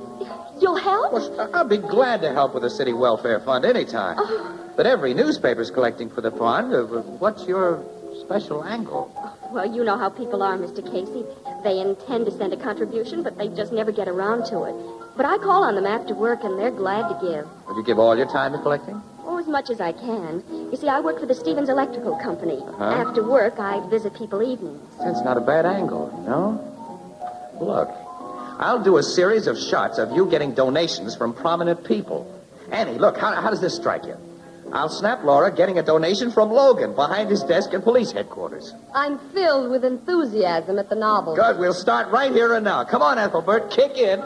Speaker 13: you'll help?
Speaker 11: Well, I'll be glad to help with the City Welfare Fund anytime.
Speaker 13: Oh.
Speaker 11: But every newspaper's collecting for the fund. What's your special angle?
Speaker 13: Well, you know how people are, Mr. Casey. They intend to send a contribution, but they just never get around to it. But I call on them after work, and they're glad to give.
Speaker 11: Would you give all your time to collecting?
Speaker 13: Oh, as much as I can. You see, I work for the Stevens Electrical Company. After work, I visit people evenings.
Speaker 11: That's not a bad angle, you know? Look, I'll do a series of shots of you getting donations from prominent people. Annie, look, how does this strike you? I'll snap Laura getting a donation from Logan behind his desk in police headquarters.
Speaker 12: I'm filled with enthusiasm at the novel.
Speaker 11: Good, we'll start right here and now. Come on, Ethelbert, kick in.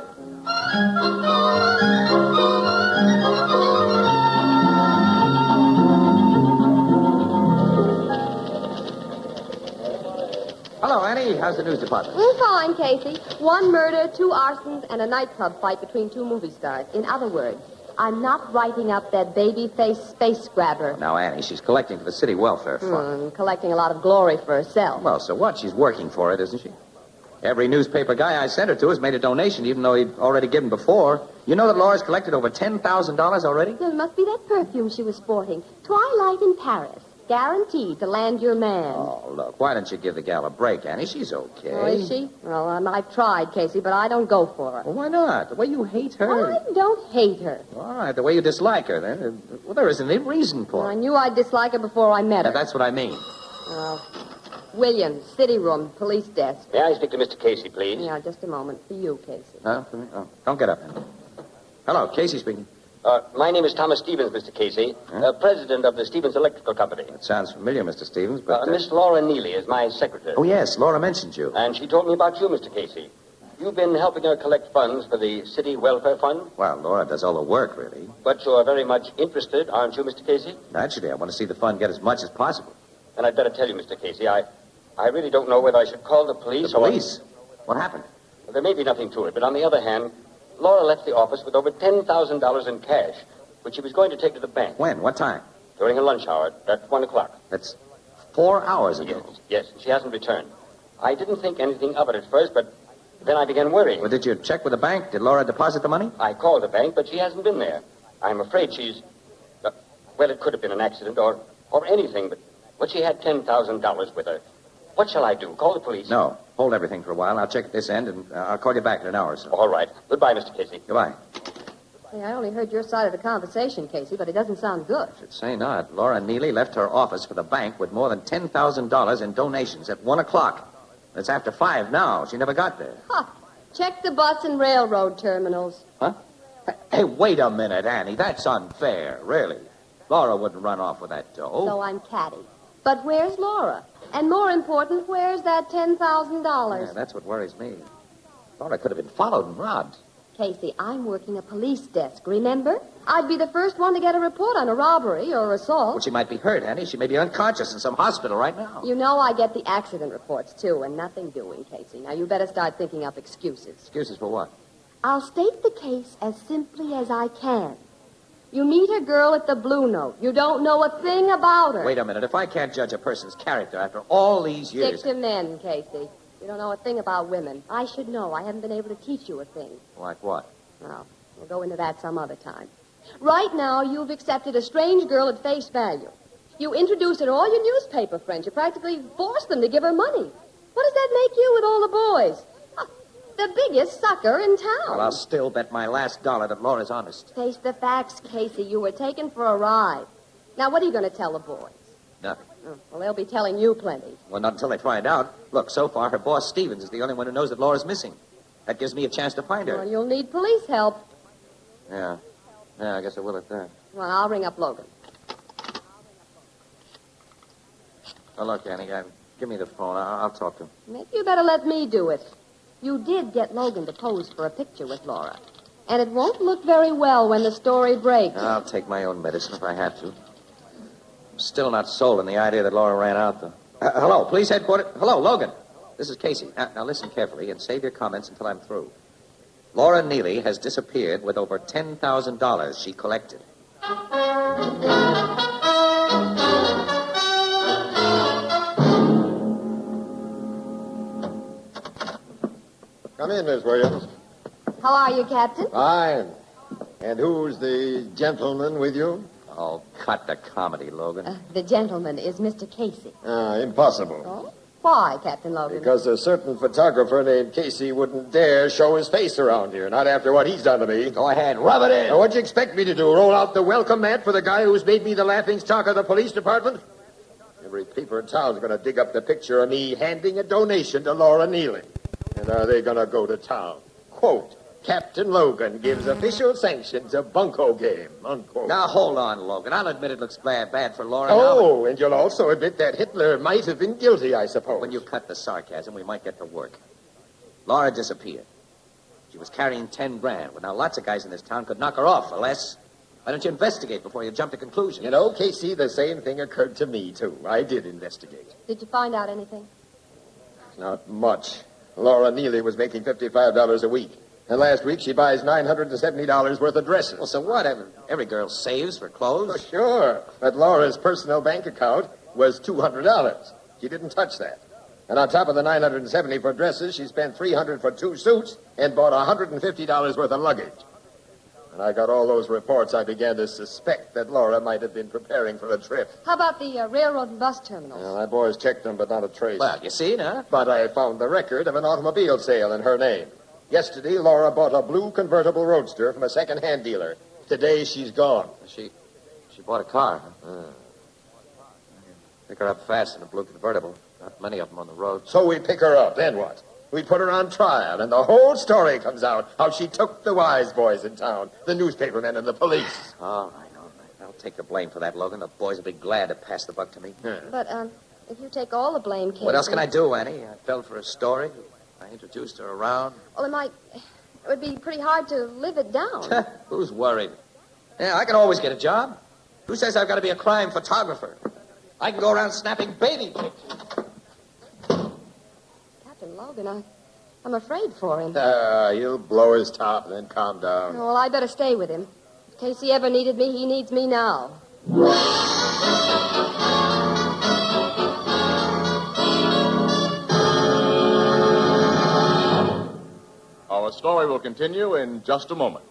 Speaker 11: Hello, Annie. How's the news department?
Speaker 12: Fine, Casey. 1 murder, 2 arsons, and a nightclub fight between 2 movie stars. In other words, I'm not writing up that baby-faced space grabber.
Speaker 11: Now, Annie, she's collecting for the City Welfare Fund.
Speaker 12: Collecting a lot of glory for herself.
Speaker 11: Well, so what? She's working for it, isn't she? Every newspaper guy I sent her to has made a donation, even though he'd already given before. You know that Laura's collected over $10,000 already?
Speaker 12: It must be that perfume she was sporting. Twilight in Paris. Guaranteed to land your man.
Speaker 11: Oh, look, why don't you give the gal a break, Annie? She's okay.
Speaker 12: Oh, is she? Well, I've tried, Casey, but I don't go for her.
Speaker 11: Well, why not? The way you hate her.
Speaker 12: I don't hate her.
Speaker 11: All right, the way you dislike her, then. Well, there isn't any reason for it.
Speaker 12: I knew I'd dislike her before I met her.
Speaker 11: That's what I mean.
Speaker 12: Williams, city room, police desk.
Speaker 14: May I speak to Mr. Casey, please?
Speaker 12: Yeah, just a moment. For you, Casey.
Speaker 11: Huh? For me? Oh, don't get up, Annie. Hello, Casey speaking.
Speaker 14: My name is Thomas Stevens, Mr. Casey, president of the Stevens Electrical Company.
Speaker 11: That sounds familiar, Mr. Stevens, but...
Speaker 14: Miss Laura Neely is my secretary.
Speaker 11: Oh, yes, Laura mentioned you.
Speaker 14: And she told me about you, Mr. Casey. You've been helping her collect funds for the City Welfare Fund?
Speaker 11: Well, Laura does all the work, really.
Speaker 14: But you're very much interested, aren't you, Mr. Casey?
Speaker 11: Naturally, I want to see the fund get as much as possible.
Speaker 14: And I'd better tell you, Mr. Casey, I really don't know whether I should call the police
Speaker 11: The police? What happened?
Speaker 14: Well, there may be nothing to it, but on the other hand, Laura left the office with over $10,000 in cash, which she was going to take to the bank.
Speaker 11: When? What time?
Speaker 14: During her lunch hour at 1 o'clock.
Speaker 11: That's 4 hours ago.
Speaker 14: Yes, she hasn't returned. I didn't think anything of it at first, but then I began worrying.
Speaker 11: Well, did you check with the bank? Did Laura deposit the money?
Speaker 14: I called the bank, but she hasn't been there. I'm afraid she's... well, it could have been an accident or anything, but she had $10,000 with her. What shall I do? Call the police?
Speaker 11: No. Hold everything for a while. I'll check at this end, and I'll call you back in an hour or so.
Speaker 14: All right. Goodbye, Mr. Casey.
Speaker 11: Goodbye.
Speaker 12: Hey, I only heard your side of the conversation, Casey, but it doesn't sound good.
Speaker 11: Should say not. Laura Neely left her office for the bank with more than $10,000 in donations at 1 o'clock. It's after 5 now. She never got there.
Speaker 12: Check the bus and railroad terminals.
Speaker 11: Huh? Hey, wait a minute, Annie. That's unfair, really. Laura wouldn't run off with that dough.
Speaker 12: So I'm catty. But where's Laura? And more important, where's that $10,000?
Speaker 11: Yeah, that's what worries me. Laura could have been followed and robbed.
Speaker 12: Casey, I'm working a police desk, remember? I'd be the first one to get a report on a robbery or assault.
Speaker 11: Well, she might be hurt, Annie. She may be unconscious in some hospital right now.
Speaker 12: You know I get the accident reports, too, and nothing doing, Casey. Now, you better start thinking up excuses.
Speaker 11: Excuses for what?
Speaker 12: I'll state the case as simply as I can. You meet a girl at the Blue Note. You don't know a thing about her.
Speaker 11: Wait a minute. If I can't judge a person's character after all these years...
Speaker 12: Stick to men, Casey. You don't know a thing about women. I should know. I haven't been able to teach you a thing.
Speaker 11: Like what?
Speaker 12: Well, we'll go into that some other time. Right now, you've accepted a strange girl at face value. You introduced her to all your newspaper friends. You practically forced them to give her money. What does that make you with all the boys? The biggest sucker in town.
Speaker 11: Well, I'll still bet my last dollar that Laura's honest.
Speaker 12: Face the facts, Casey. You were taken for a ride. Now, what are you going to tell the boys?
Speaker 11: Nothing.
Speaker 12: Oh, well, they'll be telling you plenty.
Speaker 11: Well, not until they find out. Look, so far, her boss, Stevens, is the only one who knows that Laura's missing. That gives me a chance to find her.
Speaker 12: Well, you'll need police help.
Speaker 11: Yeah. Yeah, I guess I will at that.
Speaker 12: Well, I'll ring up Logan.
Speaker 11: Oh, look, Annie, give me the phone. I'll talk to him.
Speaker 12: Maybe you better let me do it. You did get Logan to pose for a picture with Laura. And it won't look very well when the story breaks.
Speaker 11: I'll take my own medicine if I have to. I'm still not sold on the idea that Laura ran out, though. Hello, police headquarters. Hello, Logan. This is Casey. Now listen carefully and save your comments until I'm through. Laura Neely has disappeared with over $10,000 she collected.
Speaker 5: Come in, Miss Williams.
Speaker 12: How are you, Captain?
Speaker 5: Fine. And who's the gentleman with you?
Speaker 11: Oh, cut the comedy, Logan.
Speaker 12: The gentleman is Mr. Casey.
Speaker 5: Impossible.
Speaker 12: Oh? Why, Captain Logan?
Speaker 5: Because a certain photographer named Casey wouldn't dare show his face around here, not after what he's done to me.
Speaker 11: Go ahead, rub it in.
Speaker 5: Now, what'd you expect me to do, roll out the welcome mat for the guy who's made me the laughingstock of the police department? Every paper in town's going to dig up the picture of me handing a donation to Laura Neely. And are they going to go to town? Quote, Captain Logan gives official sanction to bunco game, unquote.
Speaker 11: Now, hold on, Logan. I'll admit it looks bad for Laura.
Speaker 5: Oh, and you'll also admit that Hitler might have been guilty, I suppose.
Speaker 11: When you cut the sarcasm, we might get to work. Laura disappeared. She was carrying 10 grand. Well, now, lots of guys in this town could knock her off for less. Why don't you investigate before you jump to conclusions?
Speaker 5: You know, Casey, the same thing occurred to me, too. I did investigate.
Speaker 12: Did you find out anything?
Speaker 5: Not much. Laura Neely was making $55 a week. And last week, she buys $970 worth of dresses.
Speaker 11: Well, so what? Every girl saves for clothes?
Speaker 5: Oh, sure. But Laura's personal bank account was $200. She didn't touch that. And on top of the $970 for dresses, she spent $300 for 2 suits and bought $150 worth of luggage. When I got all those reports, I began to suspect that Laura might have been preparing for a trip.
Speaker 12: How about the railroad and bus terminals?
Speaker 5: Well, my boys checked them, but not a trace.
Speaker 11: Well, you see, huh?
Speaker 5: But I found the record of an automobile sale in her name. Yesterday, Laura bought a blue convertible roadster from a second-hand dealer. Today, she's gone.
Speaker 11: She bought a car, huh? Pick her up fast in a blue convertible. Not many of them on the road.
Speaker 5: So we pick her up. Then what? We put her on trial, and the whole story comes out. How she took the wise boys in town, the newspapermen and the police.
Speaker 11: All right. I'll take the blame for that, Logan. The boys will be glad to pass the buck to me.
Speaker 12: But, if you take all the blame, Casey...
Speaker 11: What else can I do, Annie? I fell for a story. I introduced her around.
Speaker 12: Well, it would be pretty hard to live it down.
Speaker 11: Who's worried? Yeah, I can always get a job. Who says I've got to be a crime photographer? I can go around snapping baby pictures.
Speaker 12: Captain Logan, I'm afraid for him.
Speaker 5: He'll blow his top and then calm down.
Speaker 12: Well, I better stay with him. In case he ever needed me, he needs me now.
Speaker 9: Our story will continue in just a moment.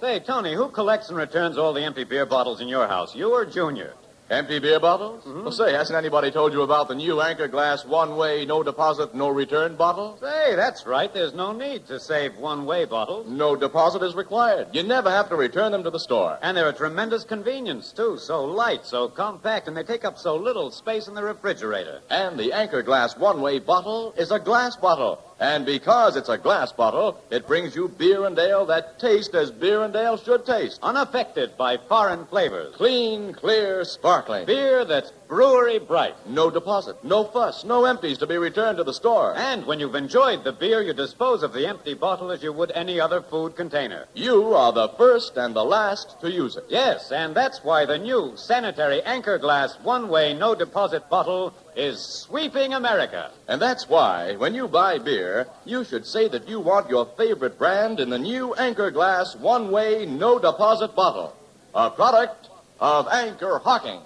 Speaker 15: Say, Tony, who collects and returns all the empty beer bottles in your house, you or Junior?
Speaker 9: Empty beer bottles? Mm-hmm. Well, say, hasn't anybody told you about the new Anchor Glass one-way, no deposit, no return bottle?
Speaker 15: Say, that's right. There's no need to save one-way bottles.
Speaker 9: No deposit is required. You never have to return them to the store.
Speaker 15: And they're a tremendous convenience, too. So light, so compact, and they take up so little space in the refrigerator.
Speaker 9: And the Anchor Glass one-way bottle is a glass bottle. And because it's a glass bottle, it brings you beer and ale that taste as beer and ale should taste.
Speaker 15: Unaffected by foreign flavors.
Speaker 9: Clean, clear, sparkling.
Speaker 15: Beer that's brewery bright.
Speaker 9: No deposit, no fuss, no empties to be returned to the store.
Speaker 15: And when you've enjoyed the beer, you dispose of the empty bottle as you would any other food container.
Speaker 9: You are the first and the last to use it.
Speaker 15: Yes, and that's why the new sanitary Anchor Glass one-way no-deposit bottle is sweeping America.
Speaker 9: And that's why, when you buy beer, you should say that you want your favorite brand in the new Anchor Glass one-way no-deposit bottle. A product of Anchor Hocking.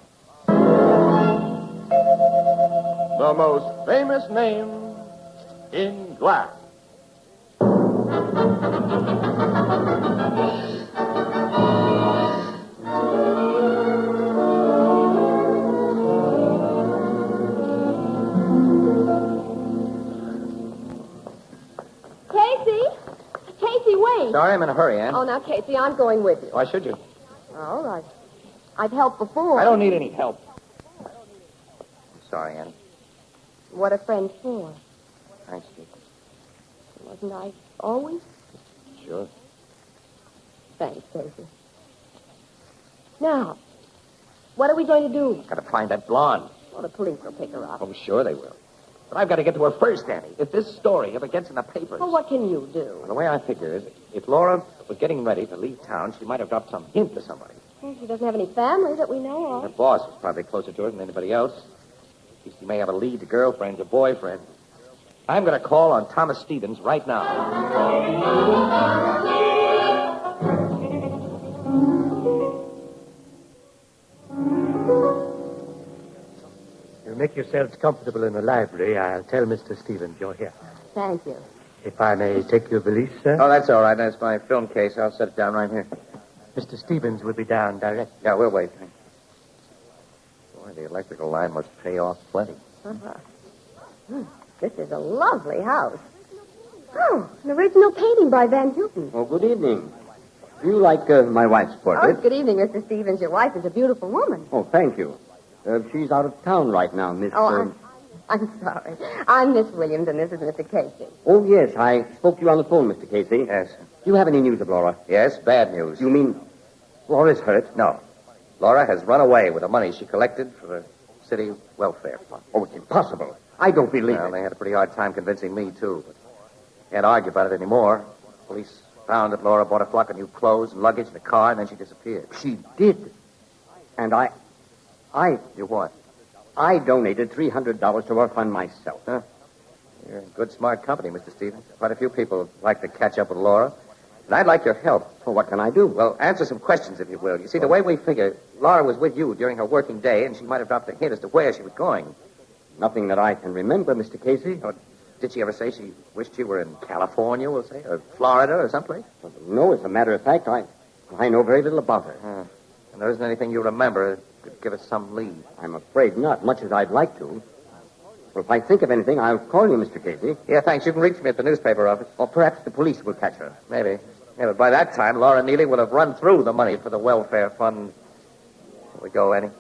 Speaker 9: The most famous name in glass.
Speaker 12: Casey, wait.
Speaker 11: Sorry, I'm in a hurry, Ann.
Speaker 12: Oh, now, Casey, I'm going with you.
Speaker 11: Why should you?
Speaker 12: All right. I've helped before.
Speaker 11: I don't need any help. I'm sorry, Annie.
Speaker 12: What are friends for?
Speaker 11: Thanks, Steve.
Speaker 12: Wasn't I always?
Speaker 11: Sure.
Speaker 12: Thanks, Casey. Now, what are we going to do?
Speaker 11: Got to find that blonde.
Speaker 12: Well, the police will pick her up.
Speaker 11: Oh, sure they will. But I've got to get to her first, Annie. If this story ever gets in the papers...
Speaker 12: Well, what can you do?
Speaker 11: Well, the way I figure is, if Laura was getting ready to leave town, she might have dropped some hint to somebody.
Speaker 12: Well, she doesn't have any family that we know
Speaker 11: Her
Speaker 12: of.
Speaker 11: boss was probably closer to her than anybody else. At least he may have a lead to girlfriends or boyfriends. I'm going to call on Thomas Stevens right now.
Speaker 16: You make yourselves comfortable in the library. I'll tell Mr. Stevens you're here.
Speaker 12: Thank you.
Speaker 16: If I may take your valise, sir?
Speaker 11: Oh, that's all right. That's my film case. I'll set it down right here.
Speaker 16: Mr. Stevens will be down directly.
Speaker 11: Yeah, we'll wait. Boy, the electrical line must pay off plenty.
Speaker 12: Uh-huh. This is a lovely house. Oh, an original painting by Van Houten.
Speaker 17: Oh, good evening. Do you like my wife's portrait?
Speaker 12: Oh, good evening, Mr. Stevens. Your wife is a beautiful woman.
Speaker 17: Oh, thank you. She's out of town right now, Miss...
Speaker 12: Oh, I'm sorry. I'm Miss Williams, and this is Mr. Casey.
Speaker 17: Oh, yes. I spoke to you on the phone, Mr. Casey.
Speaker 11: Yes.
Speaker 17: Do you have any news of Laura?
Speaker 11: Yes, bad news.
Speaker 17: You mean Laura's hurt?
Speaker 11: No. Laura has run away with the money she collected for the city welfare fund.
Speaker 17: Oh, it's impossible. I don't believe
Speaker 11: Well,
Speaker 17: it.
Speaker 11: they had a pretty hard time convincing me, too. But can't argue about it anymore. Police found that Laura bought a flock of new clothes and luggage in a car, and then she disappeared.
Speaker 17: She did. And I...
Speaker 11: You what?
Speaker 17: I donated $300 to her fund myself.
Speaker 11: Huh? You're in good, smart company, Mr. Stevens. Quite a few people like to catch up with Laura. And I'd like your help.
Speaker 17: Well, what can I do?
Speaker 11: Well, answer some questions, if you will. You see, the way we figure, Laura was with you during her working day, and she might have dropped a hint as to where she was going.
Speaker 17: Nothing that I can remember, Mr. Casey.
Speaker 11: Or did she ever say she wished she were in California, we'll say, or Florida, or someplace?
Speaker 17: Well, no, as a matter of fact, I know very little about her.
Speaker 11: And there isn't anything you remember that could give us some lead.
Speaker 17: I'm afraid not, much as I'd like to. Well, if I think of anything, I'll call you, Mr. Casey.
Speaker 11: Yeah, thanks. You can reach me at the newspaper office.
Speaker 17: Or perhaps the police will catch her.
Speaker 11: Maybe. Yeah, but by that time, Laura Neely will have run through the money for the welfare fund. Shall we go, Annie?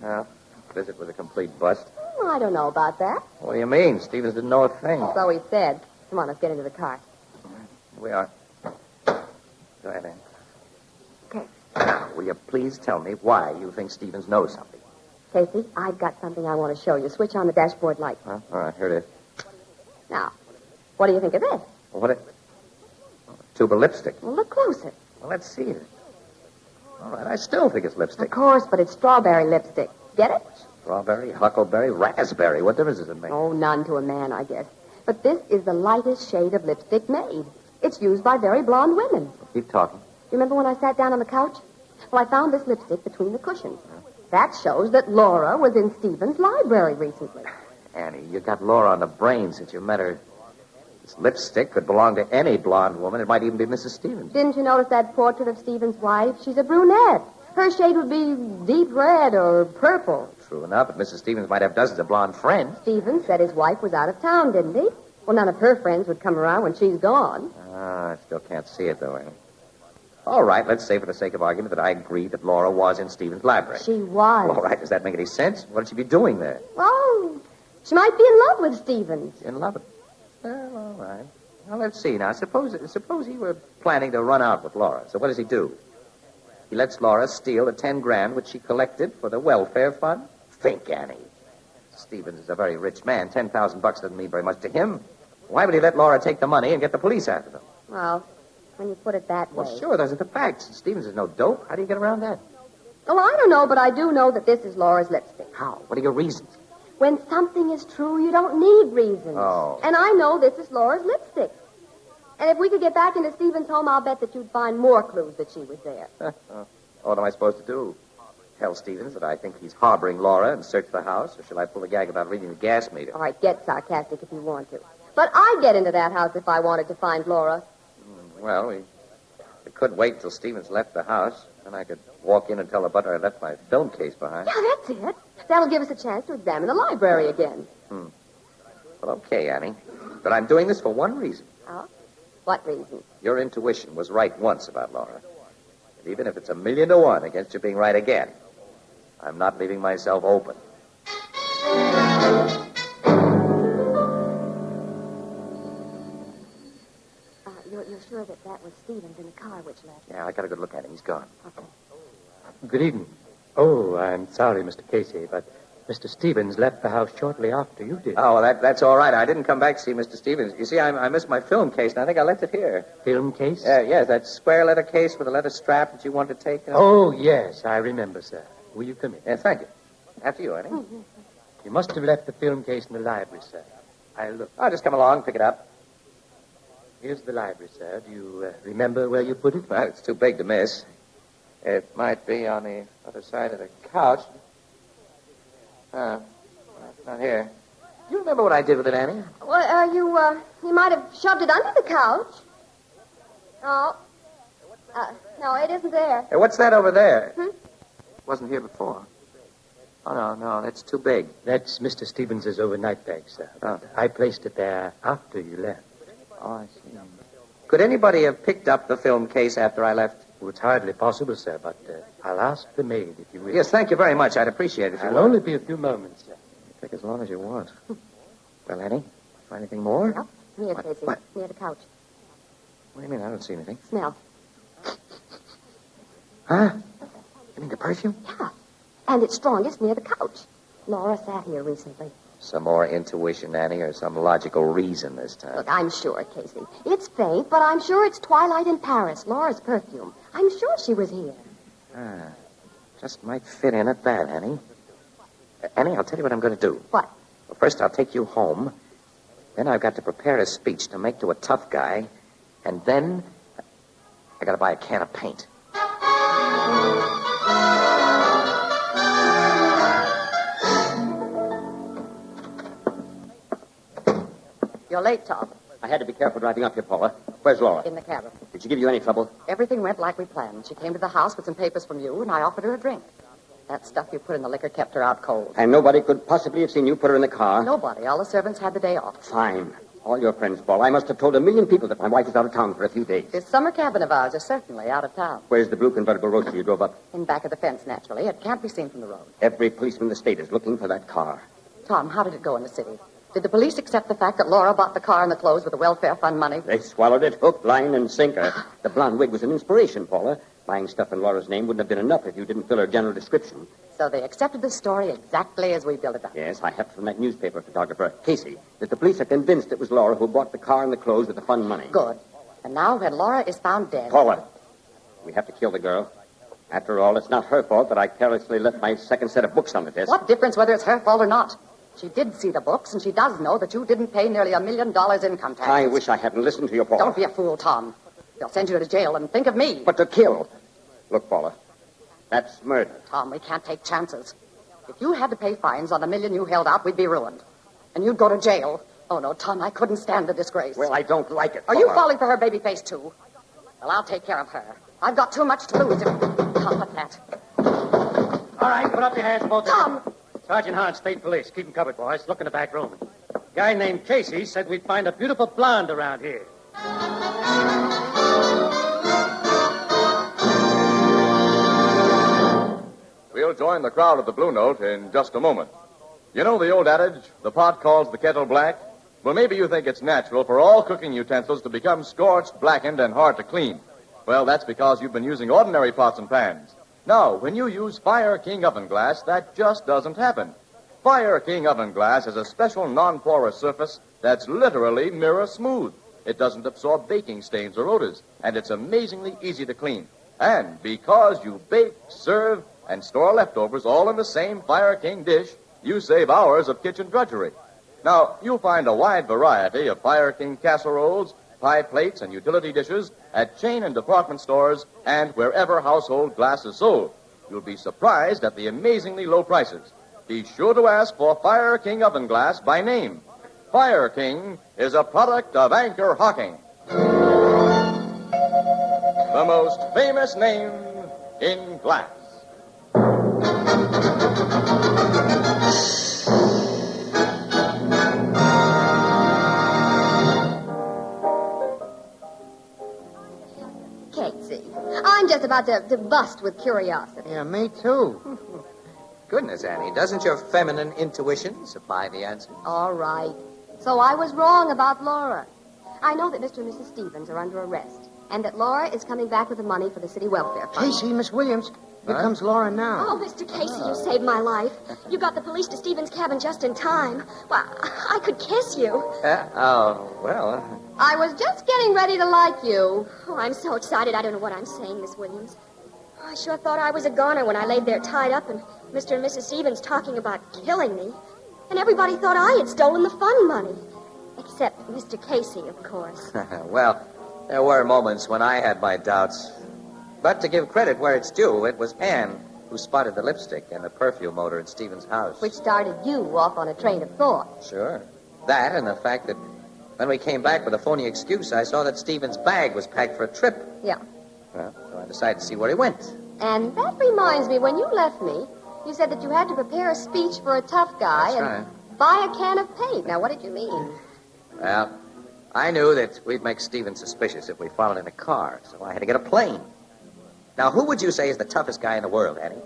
Speaker 11: Well, visit was a complete bust.
Speaker 12: Well, I don't know about that.
Speaker 11: What do you mean? Stevens didn't know a thing.
Speaker 12: So he said. Come on, let's get into the car.
Speaker 11: Here we are. Go ahead, Anne.
Speaker 12: Okay.
Speaker 11: Now, will you please tell me why you think Stevens knows something?
Speaker 12: Casey, I've got something I want to show you. Switch on the dashboard light.
Speaker 11: Huh? All right, here it is.
Speaker 12: Now, what do you think of this?
Speaker 11: What it... A tube of lipstick.
Speaker 12: Well, look closer.
Speaker 11: Well, let's see it. All right, I still think it's lipstick.
Speaker 12: Of course, but it's strawberry lipstick. Get it?
Speaker 11: Strawberry, huckleberry, raspberry. What difference does it make?
Speaker 12: Oh, none to a man, I guess. But this is the lightest shade of lipstick made. It's used by very blonde women.
Speaker 11: Keep talking.
Speaker 12: Remember when I sat down on the couch? Well, I found this lipstick between the cushions. That shows that Laura was in Stevens' library recently.
Speaker 11: Annie, you got Laura on the brain since you met her. This lipstick could belong to any blonde woman. It might even be Mrs. Stevens.
Speaker 12: Didn't you notice that portrait of Stevens' wife? She's a brunette. Her shade would be deep red or purple.
Speaker 11: True enough, but Mrs. Stevens might have dozens of blonde friends.
Speaker 12: Stevens said his wife was out of town, didn't he? Well, none of her friends would come around when she's gone.
Speaker 11: I still can't see it, though, Annie. All right, let's say for the sake of argument that I agree that Laura was in Stephen's library.
Speaker 12: She was.
Speaker 11: All right, does that make any sense? What would she be doing there?
Speaker 12: Oh, she might be in love with Stephen.
Speaker 11: In love with... Well, all right. Now, let's see. Now, suppose he were planning to run out with Laura. So what does he do? He lets Laura steal the 10 grand which she collected for the welfare fund? Think, Annie. Stevens is a very rich man. $10,000 doesn't mean very much to him. Why would he let Laura take the money and get the police after them?
Speaker 12: Well, when you put it that way.
Speaker 11: Well, sure, those are the facts. Stevens is no dope. How do you get around that?
Speaker 12: Well, I don't know, but I do know that this is Laura's lipstick.
Speaker 11: How? What are your reasons?
Speaker 12: When something is true, you don't need reasons.
Speaker 11: Oh.
Speaker 12: And I know this is Laura's lipstick. And if we could get back into Stephen's home, I'll bet that you'd find more clues that she was there.
Speaker 11: What am I supposed to do? Tell Stevens that I think he's harboring Laura and search the house, or shall I pull a gag about reading the gas meter?
Speaker 12: All right, get sarcastic if you want to. But I'd get into that house if I wanted to find Laura.
Speaker 11: Well, we could wait till Stevens left the house, and I could walk in and tell the butler I left my film case behind.
Speaker 12: Yeah, that's it. That'll give us a chance to examine the library again.
Speaker 11: Well, okay, Annie. But I'm doing this for one reason.
Speaker 12: Oh? What reason?
Speaker 11: Your intuition was right once about Laura. And even if it's 1,000,000 to 1 against you being right again, I'm not leaving myself open.
Speaker 12: You're sure that was Stevens in the car which left?
Speaker 11: Yeah, I got a good look at him. He's gone.
Speaker 12: Okay.
Speaker 16: Good evening. Oh, I'm sorry, Mr. Casey, but Mr. Stevens left the house shortly after you did.
Speaker 11: Oh, well, that's all right. I didn't come back to see Mr. Stevens. You see, I missed my film case, and I think I left it here.
Speaker 16: Film case?
Speaker 11: Yes, that square letter case with a leather strap that you wanted to take.
Speaker 16: Oh, yes, I remember, sir. Will you come in?
Speaker 11: Yeah, thank you. After you, Annie.
Speaker 16: You must have left the film case in the library, sir. I'll look.
Speaker 11: I'll just come along, pick it up.
Speaker 16: Here's the library, sir. Do you remember where you put it?
Speaker 11: Well, it's too big to miss. It might be on the other side of the couch. Not here. Do you remember what I did with it, Annie?
Speaker 12: Well, you might have shoved it under the couch. Oh. No, it isn't there.
Speaker 11: Hey, what's that over there? Wasn't here before. Oh, no, that's too big.
Speaker 16: That's Mr. Stevens' overnight bag, sir. I placed it there after you left.
Speaker 11: Oh, I see. Could anybody have picked up the film case after I left?
Speaker 16: Well, it's hardly possible, sir, but I'll ask the maid if you wish.
Speaker 11: Yes, thank you very much. I'd appreciate it if you
Speaker 16: I'll
Speaker 11: would.
Speaker 16: only be a few moments, sir.
Speaker 11: Take as long as you want. Well, Annie, find anything more?
Speaker 12: No. Here, Casey.
Speaker 11: What?
Speaker 12: Near the couch.
Speaker 11: What do you mean? I don't see anything.
Speaker 12: Smell.
Speaker 11: Huh? You mean the perfume?
Speaker 12: Yeah. And it's strongest near the couch. Laura sat here recently.
Speaker 11: Some more intuition, Annie, or some logical reason this time?
Speaker 12: Look, I'm sure, Casey. It's faint, but I'm sure it's Twilight in Paris, Laura's perfume. I'm sure she was here.
Speaker 11: Just might fit in at that, Annie. Annie, I'll tell you what I'm going to do.
Speaker 12: What?
Speaker 11: Well, first, I'll take you home. Then I've got to prepare a speech to make to a tough guy. And then I got to buy a can of paint.
Speaker 12: You're late, Tom.
Speaker 17: I had to be careful driving up here, Paula. Where's Laura?
Speaker 12: In the cabin.
Speaker 17: Did she give you any trouble?
Speaker 18: Everything went like we planned. She came to the house with some papers from you, and I offered her a drink. That stuff you put in the liquor kept her out cold.
Speaker 17: And nobody could possibly have seen you put her in the car?
Speaker 18: Nobody. All the servants had the day off.
Speaker 17: Fine. All your friends, Paula. I must have told 1,000,000 people that my wife is out of town for a few days.
Speaker 18: This summer cabin of ours is certainly out of town.
Speaker 17: Where's the blue convertible roadster you drove up?
Speaker 18: In back of the fence, naturally. It can't be seen from the road.
Speaker 17: Every policeman in the state is looking for that car.
Speaker 18: Tom, how did it go in the city? Did the police accept the fact that Laura bought the car and the clothes with the welfare fund money?
Speaker 17: They swallowed it hook, line, and sinker. The blonde wig was an inspiration, Paula. Buying stuff in Laura's name wouldn't have been enough if you didn't fill her general description.
Speaker 18: So they accepted the story exactly as we built it up.
Speaker 17: Yes, I have from that newspaper photographer, Casey, that the police are convinced it was Laura who bought the car and the clothes with the fund money.
Speaker 18: Good. And now when Laura is found dead...
Speaker 17: Paula, we have to kill the girl. After all, it's not her fault that I carelessly left my second set of books on the desk.
Speaker 18: What difference whether it's her fault or not? She did see the books, and she does know that you didn't pay nearly $1 million income taxes.
Speaker 17: I wish I hadn't listened to you, Paula.
Speaker 18: Don't be a fool, Tom. They'll send you to jail, and think of me.
Speaker 17: But to kill. Look, Paula, that's murder.
Speaker 18: Tom, we can't take chances. If you had to pay fines on the $1 million you held out, we'd be ruined. And you'd go to jail. Oh, no, Tom, I couldn't stand the disgrace.
Speaker 17: Well, I don't like it,
Speaker 18: Are
Speaker 17: Paula.
Speaker 18: you falling for her baby face, too? Well, I'll take care of her. I've got too much to lose. Tom, what's that?
Speaker 16: All right, put up your hands, both of you.
Speaker 18: Tom!
Speaker 16: Sergeant Hahn, State Police. Keep 'em covered, boys. Look in the back room. A guy named Casey said we'd find a beautiful blonde around here.
Speaker 9: We'll join the crowd at the Blue Note in just a moment. You know the old adage, the pot calls the kettle black? Well, maybe you think it's natural for all cooking utensils to become scorched, blackened, and hard to clean. Well, that's because you've been using ordinary pots and pans. Now, when you use Fire King oven glass, that just doesn't happen. Fire King oven glass has a special non-porous surface that's literally mirror smooth. It doesn't absorb baking stains or odors, and it's amazingly easy to clean. And because you bake, serve, and store leftovers all in the same Fire King dish, you save hours of kitchen drudgery. Now, you'll find a wide variety of Fire King casseroles, pie plates, and utility dishes at chain and department stores and wherever household glass is sold. You'll be surprised at the amazingly low prices. Be sure to ask for Fire King oven glass by name. Fire King is a product of Anchor Hocking, the most famous name in glass.
Speaker 12: Casey, I'm just about to bust with curiosity.
Speaker 10: Yeah, me too.
Speaker 11: Goodness, Annie, doesn't your feminine intuition supply the answer?
Speaker 12: All right. So I was wrong about Laura. I know that Mr. and Mrs. Stevens are under arrest, and that Laura is coming back with the money for the city welfare fund.
Speaker 10: Casey, Miss Williams, here comes Laura now.
Speaker 13: Oh, Mr. Casey, you saved my life. You got the police to Stevens' cabin just in time. Well, I could kiss you.
Speaker 11: Well.
Speaker 12: I was just getting ready to like you.
Speaker 13: Oh, I'm so excited I don't know what I'm saying, Miss Williams. I sure thought I was a goner when I laid there tied up and Mr. and Mrs. Stevens talking about killing me. And everybody thought I had stolen the fund money. Except Mr. Casey, of course.
Speaker 11: Well, there were moments when I had my doubts. But to give credit where it's due, it was Anne who spotted the lipstick and the perfume odor in Stevens' house.
Speaker 12: Which started you off on a train of thought.
Speaker 11: Sure. That and the fact that when we came back with a phony excuse, I saw that Stevens' bag was packed for a trip.
Speaker 12: Yeah.
Speaker 11: Well, so I decided to see where he went.
Speaker 12: And that reminds me, when you left me, you said that you had to prepare a speech for a tough guy
Speaker 11: That's
Speaker 12: buy a can of paint. Now, what did you mean?
Speaker 11: Well, I knew that we'd make Stevens suspicious if we followed in a car, so I had to get a plane. Now, who would you say is the toughest guy in the world, Annie?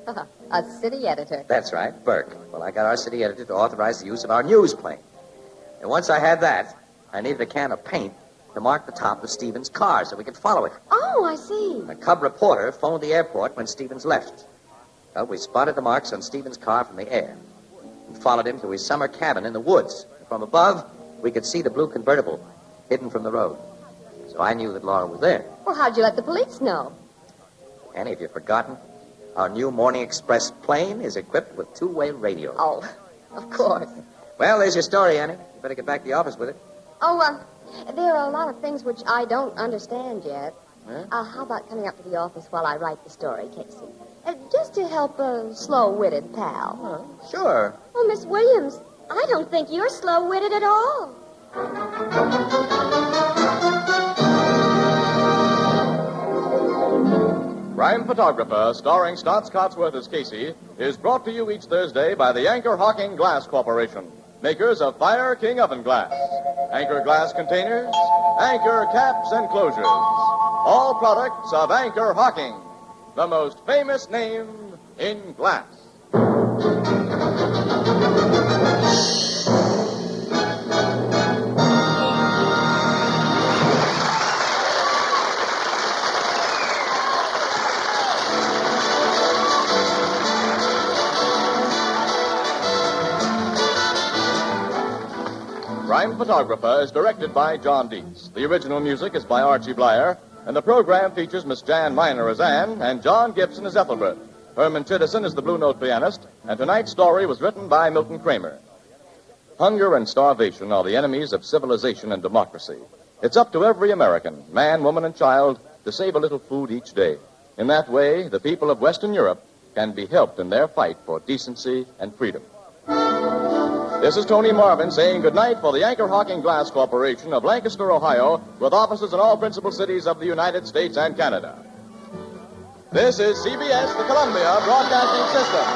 Speaker 12: A city editor.
Speaker 11: That's right, Burke. Well, I got our city editor to authorize the use of our news plane. And once I had that, I needed a can of paint to mark the top of Stevens' car so we could follow it.
Speaker 12: Oh, I see.
Speaker 11: A cub reporter phoned the airport when Stevens left. Well, we spotted the marks on Stevens' car from the air. We followed him to his summer cabin in the woods. From above, we could see the blue convertible hidden from the road. So I knew that Laura was there.
Speaker 12: Well, how'd you let the police know?
Speaker 11: Annie, have you forgotten? Our new Morning Express plane is equipped with two-way radio.
Speaker 12: Oh, of course.
Speaker 11: Well, there's your story, Annie. You better get back to the office with it.
Speaker 12: Oh, there are a lot of things which I don't understand yet.
Speaker 11: Huh?
Speaker 12: How about coming up to the office while I write the story, Casey? Just to help a slow-witted pal.
Speaker 11: Sure.
Speaker 13: Oh, Miss Williams, I don't think you're slow-witted at all.
Speaker 9: Crime Photographer, starring Stotts Cotsworth as Casey, is brought to you each Thursday by the Anchor Hocking Glass Corporation, makers of Fire King oven glass, Anchor glass containers, Anchor caps and closures. All products of Anchor Hocking, the most famous name in glass. Crime Photographer is directed by John Dietz. The original music is by Archie Blyer, and the program features Miss Jan Miner as Anne and John Gibson as Ethelbert. Herman Chittison is the Blue Note pianist, and tonight's story was written by Milton Kramer. Hunger and starvation are the enemies of civilization and democracy. It's up to every American, man, woman, and child, to save a little food each day. In that way, the people of Western Europe can be helped in their fight for decency and freedom. This is Tony Marvin saying goodnight for the Anchor Hocking Glass Corporation of Lancaster, Ohio, with offices in all principal cities of the United States and Canada. This is CBS, the Columbia Broadcasting System.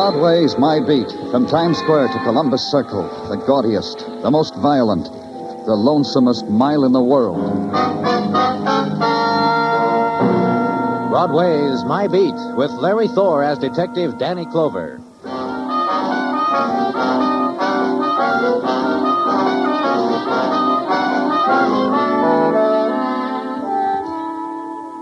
Speaker 2: Broadway's My Beat, from Times Square to Columbus Circle, the gaudiest, the most violent, the lonesomest mile in the world.
Speaker 19: Broadway's My Beat, with Larry Thor as Detective Danny Clover.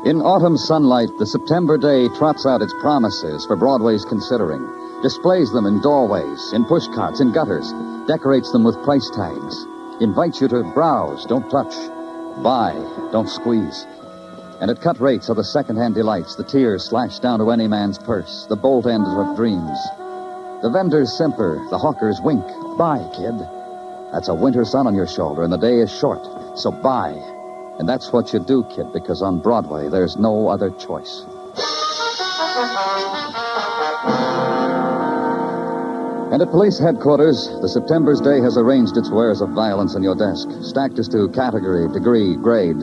Speaker 2: In autumn sunlight, the September day trots out its promises for Broadway's considering, displays them in doorways, in pushcarts, in gutters, decorates them with price tags, invites you to browse, don't touch, buy, don't squeeze. And at cut rates are the second-hand delights, the tears slashed down to any man's purse, the bolt ends of dreams. The vendors simper, the hawkers wink. Buy, kid. That's a winter sun on your shoulder, and the day is short, so buy. And that's what you do, kid, because on Broadway, there's no other choice. And at police headquarters, the September's day has arranged its wares of violence on your desk, stacked as to category, degree, grade.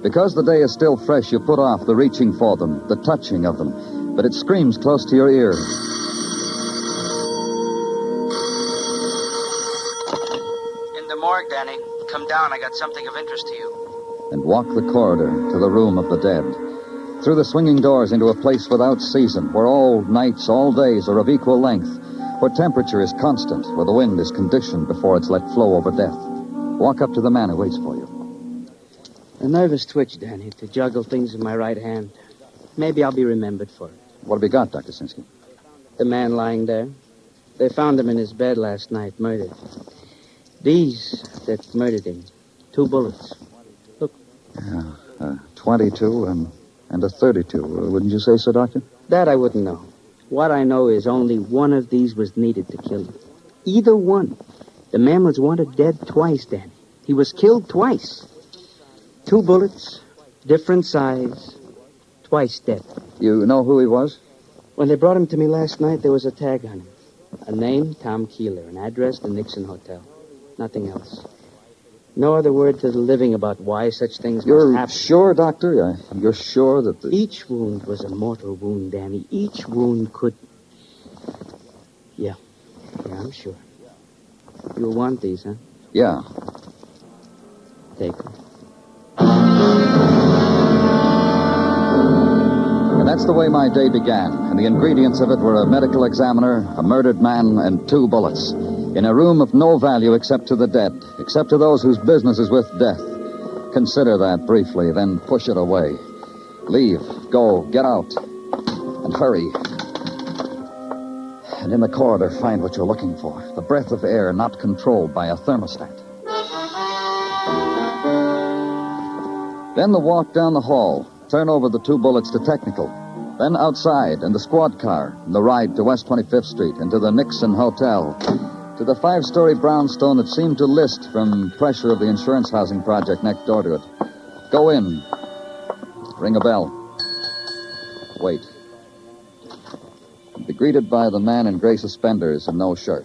Speaker 2: Because the day is still fresh, you put off the reaching for them, the touching of them, but it screams close to your ear.
Speaker 20: In the morgue, Danny. Come down. I got something of interest to you.
Speaker 2: And walk the corridor to the room of the dead. Through the swinging doors into a place without season, where all nights, all days are of equal length, where temperature is constant, where the wind is conditioned before it's let flow over death. Walk up to the man who waits for you.
Speaker 21: A nervous twitch, Danny, to juggle things in my right hand. Maybe I'll be remembered for it.
Speaker 2: What have you got, Dr. Sinsky?
Speaker 21: The man lying there. They found him in his bed last night, murdered. These that murdered him. 2 bullets. Look.
Speaker 2: Yeah, 22 and a 32. Wouldn't you say so, Doctor?
Speaker 21: That I wouldn't know. What I know is only one of these was needed to kill him. Either one. The man was wanted dead twice, Danny. He was killed twice. 2 bullets, different size, twice dead.
Speaker 2: You know who he was?
Speaker 21: When they brought him to me last night, there was a tag on him. A name, Tom Keeler. An address, the Nixon Hotel. Nothing else. No other word to the living about why such things must happen.
Speaker 2: You're sure, Doctor? You're sure that the...
Speaker 21: Each wound was a mortal wound, Danny. Each wound could... Yeah, I'm sure. You'll want these, huh?
Speaker 2: Yeah.
Speaker 21: Take them.
Speaker 2: And that's the way my day began. And the ingredients of it were a medical examiner, a murdered man, and 2 bullets. In a room of no value except to the dead, except to those whose business is with death. Consider that briefly, then push it away. Leave, go, get out, and hurry. And in the corridor, find what you're looking for. The breath of air not controlled by a thermostat. Then the walk down the hall. Turn over the 2 bullets to technical. Then outside, and the squad car, and the ride to West 25th Street, and to the Nixon Hotel. To the 5-story brownstone that seemed to list from pressure of the insurance housing project next door to it. Go in. Ring a bell. Wait. Be greeted by the man in gray suspenders and no shirt.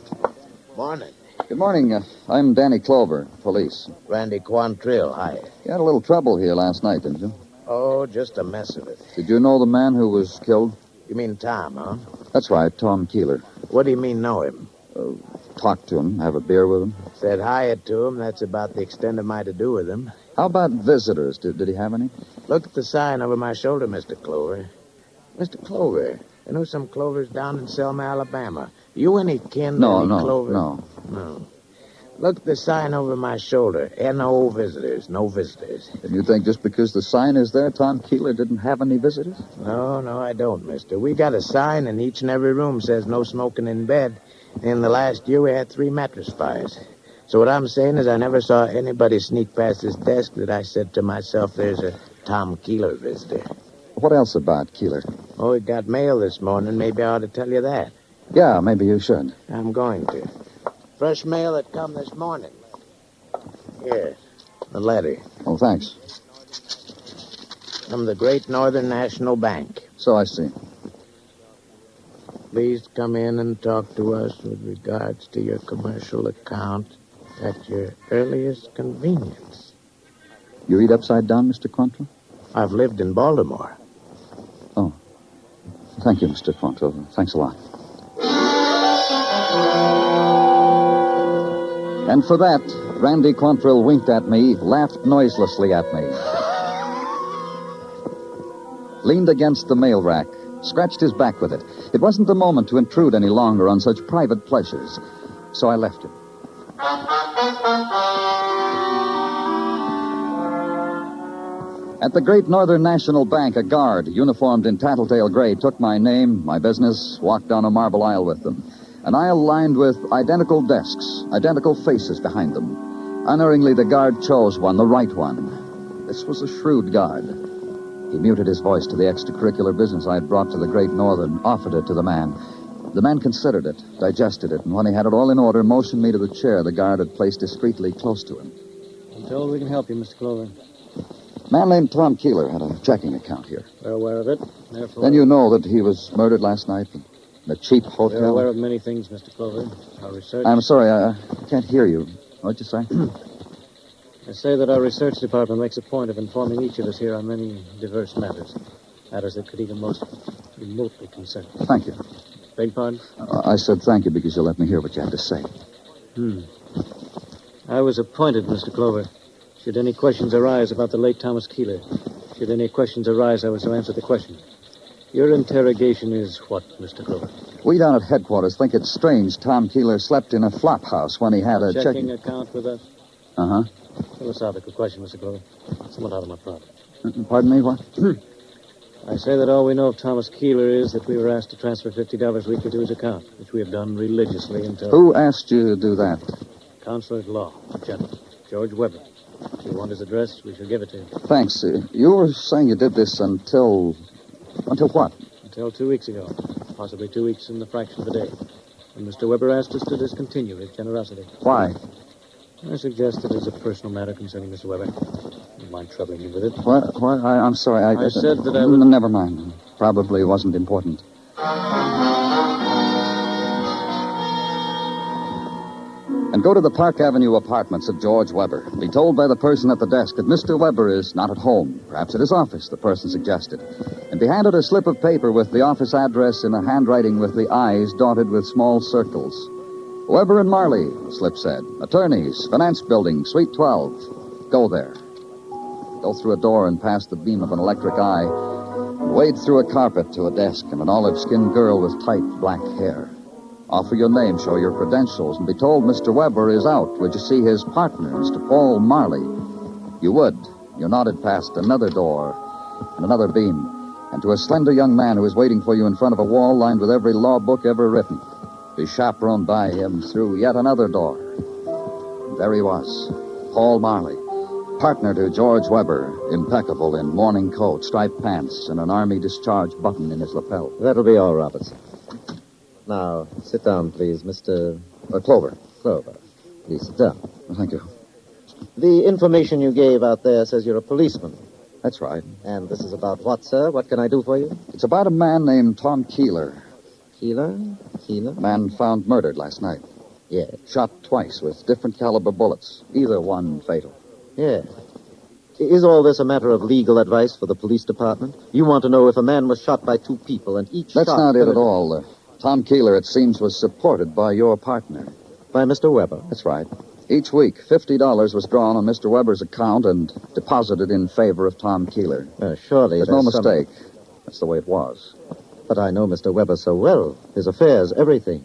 Speaker 22: Morning.
Speaker 2: Good morning. I'm Danny Clover, police.
Speaker 22: Randy Quantrill, hi.
Speaker 2: You had a little trouble here last night, didn't you?
Speaker 22: Oh, just a mess of it.
Speaker 2: Did you know the man who was killed?
Speaker 22: You mean Tom, huh?
Speaker 2: That's right, Tom Keeler.
Speaker 22: What do you mean, know him?
Speaker 2: Talk to him, have a beer with him.
Speaker 22: Said hi to him. That's about the extent of my to-do with him.
Speaker 2: How about visitors? Did he have any?
Speaker 22: Look at the sign over my shoulder, Mr. Clover. Mr. Clover, I know some Clovers down in Selma, Alabama. You any kin to any Clover? No. Look at the sign over my shoulder. No visitors, no visitors.
Speaker 2: And you think just because the sign is there, Tom Keeler didn't have any visitors?
Speaker 22: No, I don't, mister. We got a sign in each and every room says no smoking in bed. In the last year, we had 3 mattress fires. So what I'm saying is I never saw anybody sneak past this desk that I said to myself, there's a Tom Keeler visitor.
Speaker 2: What else about Keeler?
Speaker 22: Oh, he got mail this morning. Maybe I ought to tell you that.
Speaker 2: Yeah, maybe you should.
Speaker 22: I'm going to. Fresh mail that come this morning. Here, the letter.
Speaker 2: Oh, thanks.
Speaker 22: From the Great Northern National Bank.
Speaker 2: So I see.
Speaker 22: Please come in and talk to us with regards to your commercial account at your earliest convenience.
Speaker 2: You read upside down, Mr. Quantrill?
Speaker 22: I've lived in Baltimore.
Speaker 2: Oh. Thank you, Mr. Quantrill. Thanks a lot.
Speaker 6: And for that, Randy Quantrill winked at me, laughed noiselessly at me, leaned against the mail rack, scratched his back with it. It wasn't the moment to intrude any longer on such private pleasures, so I left him. At the Great Northern National Bank, a guard, uniformed in tattletale gray, took my name, my business, walked down a marble aisle with them. An aisle lined with identical desks, identical faces behind them. Unerringly, the guard chose one, the right one. This was a shrewd guard. He muted his voice to the extracurricular business I had brought to the Great Northern, offered it to the man. The man considered it, digested it, and when he had it all in order, motioned me to the chair the guard had placed discreetly close to him.
Speaker 8: I'm told we can help you, Mr. Clover.
Speaker 6: A man named Tom Keeler had a checking account here.
Speaker 8: We're aware of it. Therefore,
Speaker 6: Then you know that he was murdered last night in a cheap hotel?
Speaker 8: We're aware of many things, Mr. Clover. Our research...
Speaker 6: I'm sorry, I can't hear you. What'd you say?
Speaker 8: I say that our research department makes a point of informing each of us here on many diverse matters. Matters that could even most remotely concern us.
Speaker 6: Thank you.
Speaker 8: Beg pardon?
Speaker 6: I said thank you because you let me hear what you had to say.
Speaker 8: I was appointed, Mr. Clover. Should any questions arise about the late Thomas Keeler, should any questions arise, I was to answer the question. Your interrogation is what, Mr. Clover?
Speaker 6: We down at headquarters think it's strange Tom Keeler slept in a flop house when he had a
Speaker 8: checking account with us?
Speaker 6: Uh-huh.
Speaker 8: Philosophical question, Mr. Clover. Somewhat out of my problem.
Speaker 6: Pardon me, what?
Speaker 8: I say that all we know of Thomas Keeler is that we were asked to transfer $50 weekly to his account, which we have done religiously until...
Speaker 6: Who asked you to do that?
Speaker 8: Counselor at Law, a gentleman, George Weber. If you want his address, we shall give it to you.
Speaker 6: Thanks. You were saying you did this until... Until what?
Speaker 8: Until 2 weeks ago. Possibly 2 weeks in the fraction of a day. When Mr. Weber asked us to discontinue his generosity.
Speaker 6: Why?
Speaker 8: I suggested as a personal matter concerning Mr. Weber. Don't mind troubling you with it.
Speaker 6: What? I'm sorry.
Speaker 8: I said that I would...
Speaker 6: Never mind. Probably wasn't important. And go to the Park Avenue apartments of George Weber. Be told by the person at the desk that Mr. Weber is not at home. Perhaps at his office, the person suggested. And be handed a slip of paper with the office address in a handwriting with the I's dotted with small circles. Weber and Marley, the slip said. Attorneys, Finance Building, Suite 12. Go there. Go through a door and past the beam of an electric eye. Wade through a carpet to a desk and an olive-skinned girl with tight black hair. Offer your name, show your credentials, and be told Mr. Weber is out. Would you see his partner, Mr. Paul Marley? You would. You nodded past another door and another beam, and to a slender young man who was waiting for you in front of a wall lined with every law book ever written. Be chaperoned by him through yet another door. And there he was, Paul Marley, partner to George Weber, impeccable in morning coat, striped pants, and an army discharge button in his lapel.
Speaker 23: That'll be all, Roberts. Now, sit down, please, Mr.
Speaker 6: Clover.
Speaker 23: Clover. Please sit down.
Speaker 6: Thank you.
Speaker 23: The information you gave out there says you're a policeman.
Speaker 6: That's right.
Speaker 23: And this is about what, sir? What can I do for you?
Speaker 6: It's about a man named Tom Keeler.
Speaker 23: Keeler? Keeler?
Speaker 6: Man found murdered last night.
Speaker 23: Yeah.
Speaker 6: Shot twice with different caliber bullets, either one fatal.
Speaker 23: Yeah. Is all this a matter of legal advice for the police department? You want to know if a man was shot by two people and each
Speaker 6: That's
Speaker 23: shot...
Speaker 6: not it at all. Tom Keeler, it seems, was supported by your partner.
Speaker 23: By Mr. Weber?
Speaker 6: That's right. Each week, $50 was drawn on Mr. Weber's account and deposited in favor of Tom Keeler.
Speaker 23: Surely
Speaker 6: There's no mistake. That's the way it was.
Speaker 23: But I know Mr. Weber so well. His affairs, everything.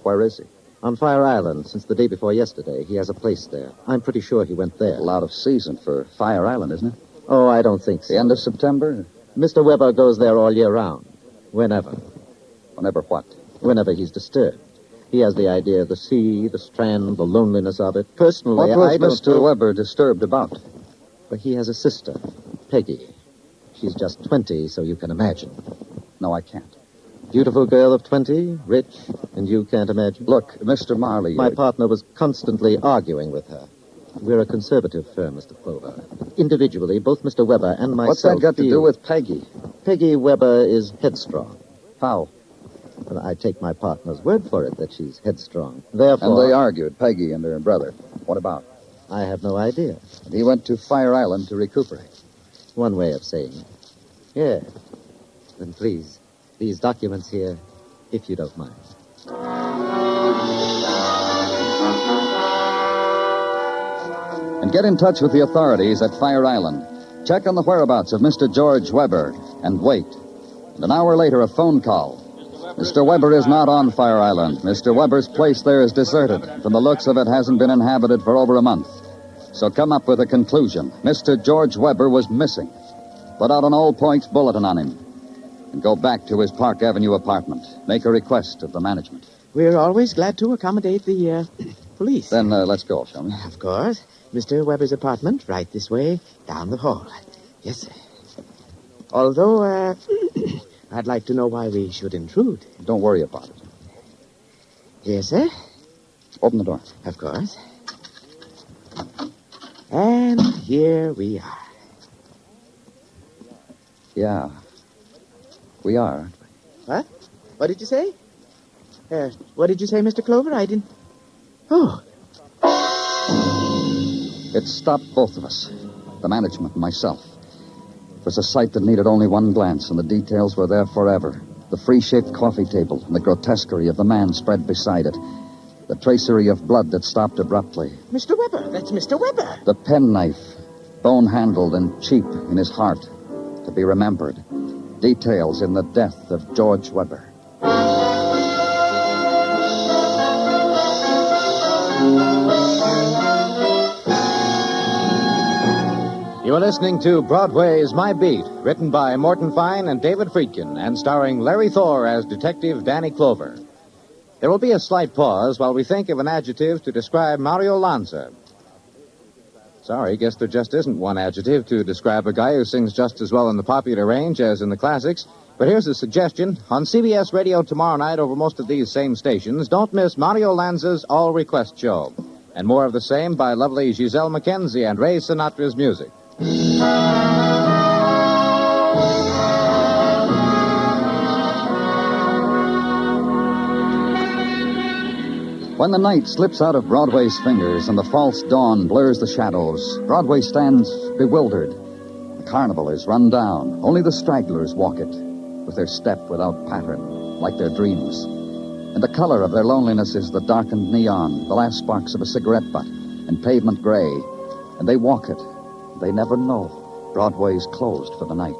Speaker 6: Where is he?
Speaker 23: On Fire Island, since the day before yesterday. He has a place there. I'm pretty sure he went there.
Speaker 6: A lot of season for Fire Island, isn't it?
Speaker 23: Oh, I don't think so.
Speaker 6: The end of September?
Speaker 23: Mr. Weber goes there all year round. Whenever.
Speaker 6: Whenever what?
Speaker 23: Whenever he's disturbed. He has the idea of the sea, the strand, the loneliness of it. Personally,
Speaker 6: what was
Speaker 23: I don't
Speaker 6: Mr. Weber disturbed about?
Speaker 23: Well, he has a sister, Peggy. She's just 20, so you can imagine.
Speaker 6: No, I can't.
Speaker 23: Beautiful girl of 20, rich, and you can't imagine?
Speaker 6: Look, Mr. Marley...
Speaker 23: My partner was constantly arguing with her. We're a conservative firm, Mr. Clover. Individually, both Mr. Weber and myself...
Speaker 6: What's that got to do with Peggy?
Speaker 23: Peggy Weber is headstrong.
Speaker 6: How?
Speaker 23: Well, I take my partner's word for it that she's headstrong. Therefore...
Speaker 6: And they argued, Peggy and her brother. What about?
Speaker 23: I have no idea.
Speaker 6: And he went to Fire Island to recuperate.
Speaker 23: One way of saying it. Yeah. Then please, these documents here, if you don't mind.
Speaker 6: And get in touch with the authorities at Fire Island. Check on the whereabouts of Mr. George Weber and wait. And an hour later, a phone call. Mr. Weber is not on Fire Island. Mr. Weber's place there is deserted. From the looks of it, hasn't been inhabited for over a month. So come up with a conclusion. Mr. George Weber was missing. Put out an All Points bulletin on him. And go back to his Park Avenue apartment. Make a request of the management.
Speaker 22: We're always glad to accommodate the police.
Speaker 6: Then let's go, shall we?
Speaker 22: Of course. Mr. Weber's apartment, right this way, down the hall. Yes, sir. Although, I'd like to know why we should intrude.
Speaker 6: Don't worry about it.
Speaker 22: Yes, sir?
Speaker 6: Open the door.
Speaker 22: Of course. And here we are.
Speaker 6: Yeah. We are, aren't we?
Speaker 22: What? What did you say? What did you say, Mr. Clover? I didn't... Oh.
Speaker 6: It stopped both of us. The management and myself. It was a sight that needed only one glance, and the details were there forever. The free-shaped coffee table and the grotesquerie of the man spread beside it. The tracery of blood that stopped abruptly.
Speaker 22: Mr. Weber. That's Mr. Weber.
Speaker 6: The penknife, bone-handled and cheap in his heart, to be remembered. Details in the death of George Weber.
Speaker 19: You are listening to Broadway's My Beat, written by Morton Fine and David Friedkin, and starring Larry Thor as Detective Danny Clover. There will be a slight pause while we think of an adjective to describe Mario Lanza. Sorry, guess there just isn't one adjective to describe a guy who sings just as well in the popular range as in the classics. But here's a suggestion. On CBS Radio tomorrow night over most of these same stations, don't miss Mario Lanza's All Request Show. And more of the same by lovely Giselle McKenzie and Ray Sinatra's music.
Speaker 6: When the night slips out of Broadway's fingers and the false dawn blurs the shadows, Broadway stands bewildered. The carnival is run down. Only the stragglers walk it, with their step without pattern, like their dreams. And the color of their loneliness is the darkened neon, the last sparks of a cigarette butt, and pavement gray. And they walk it. They never know Broadway's closed for the night.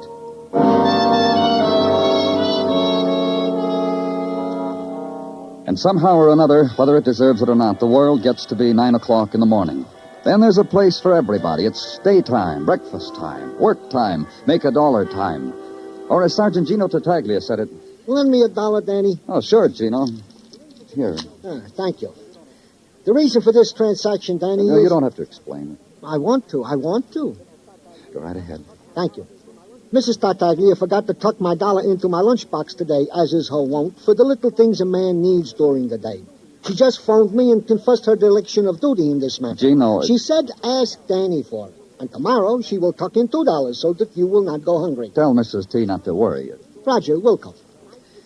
Speaker 6: And somehow or another, whether it deserves it or not, the world gets to be 9 o'clock in the morning. Then there's a place for everybody. It's daytime, breakfast time, work time, make $1 time. Or as Sergeant Gino Tartaglia said it...
Speaker 1: Lend me $1, Danny.
Speaker 6: Oh, sure, Gino. Here.
Speaker 1: Thank you. The reason for this transaction, Danny,
Speaker 6: No, you don't have to explain.
Speaker 1: I want to.
Speaker 6: Go right ahead.
Speaker 1: Thank you. Mrs. Tartaglia forgot to tuck my $1 into my lunchbox today, as is her wont, for the little things a man needs during the day. She just phoned me and confessed her dereliction of duty in this matter.
Speaker 6: Gino...
Speaker 1: She said ask Danny for it. And tomorrow she will tuck in $2 so that you will not go hungry.
Speaker 6: Tell Mrs. T not to worry you.
Speaker 1: Roger, will come.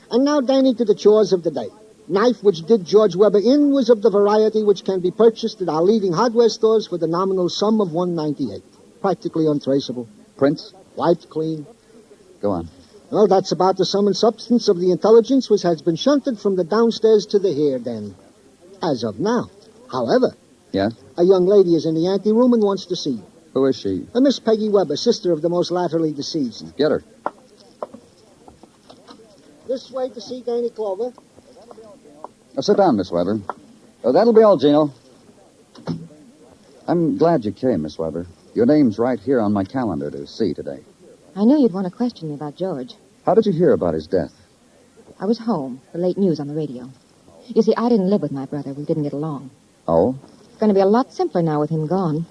Speaker 1: And now, Danny, to the chores of the day. Knife which did George Weber in was of the variety which can be purchased at our leading hardware stores for the nominal sum of $1.98. Practically untraceable.
Speaker 6: Prints?
Speaker 1: Wiped clean.
Speaker 6: Go on.
Speaker 1: Well, that's about the sum and substance of the intelligence which has been shunted from the downstairs to the here, then. As of now. However...
Speaker 6: Yes?
Speaker 1: A young lady is in the anteroom and wants to see you.
Speaker 6: Who is she?
Speaker 1: A Miss Peggy Weber, sister of the most latterly deceased.
Speaker 6: Get her.
Speaker 1: This way to see Danny Clover.
Speaker 6: Now, sit down, Miss Weber. That'll be all, Gino. I'm glad you came, Miss Weber. Your name's right here on my calendar to see today.
Speaker 3: I knew you'd want to question me about George.
Speaker 6: How did you hear about his death?
Speaker 3: I was home. The late news on the radio. You see, I didn't live with my brother. We didn't get along.
Speaker 6: Oh?
Speaker 3: It's going to be a lot simpler now with him gone.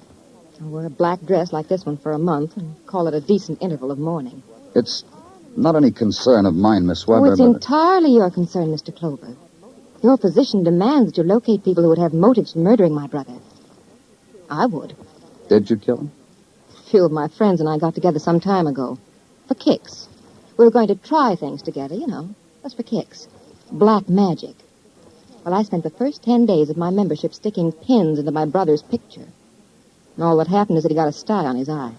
Speaker 3: I'll wear a black dress like this one for a month and call it a decent interval of mourning.
Speaker 6: It's not any concern of mine, Miss Weber,
Speaker 3: Oh, it's
Speaker 6: but...
Speaker 3: entirely your concern, Mr. Clover. Your position demands that you locate people who would have motives for murdering my brother. I would.
Speaker 6: Did you kill him?
Speaker 3: A few of my friends and I got together some time ago. For kicks. We were going to try things together, you know. Just for kicks. Black magic. Well, I spent the first 10 days of my membership sticking pins into my brother's picture. And all that happened is that he got a sty on his eye.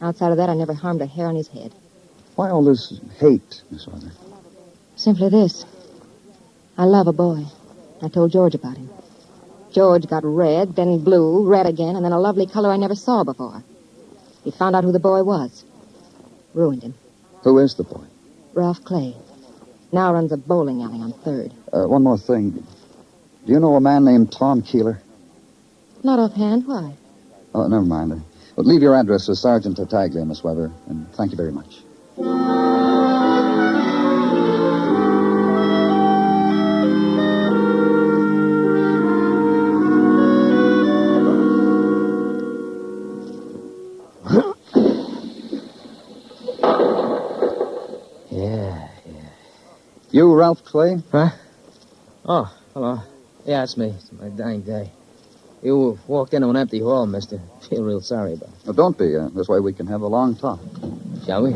Speaker 3: Outside of that, I never harmed a hair on his head.
Speaker 6: Why all this hate, Miss Weber?
Speaker 3: Simply this. I love a boy. I told George about him. George got red, then blue, red again, and then a lovely color I never saw before. He found out who the boy was. Ruined him.
Speaker 6: Who is the boy?
Speaker 3: Ralph Clay. Now runs a bowling alley on 3rd.
Speaker 6: One more thing. Do you know a man named Tom Keeler?
Speaker 3: Not offhand. Why?
Speaker 6: Oh, never mind. But leave your address with Sergeant Tartaglia, Miss Weber, and thank you very much.
Speaker 21: Yeah.
Speaker 6: You, Ralph Clay?
Speaker 21: Huh? Oh, hello. Yeah, it's me. It's my dying day. You walked into an empty hall, mister. Feel real sorry about it.
Speaker 6: Oh, don't be. This way we can have a long talk.
Speaker 21: Shall we?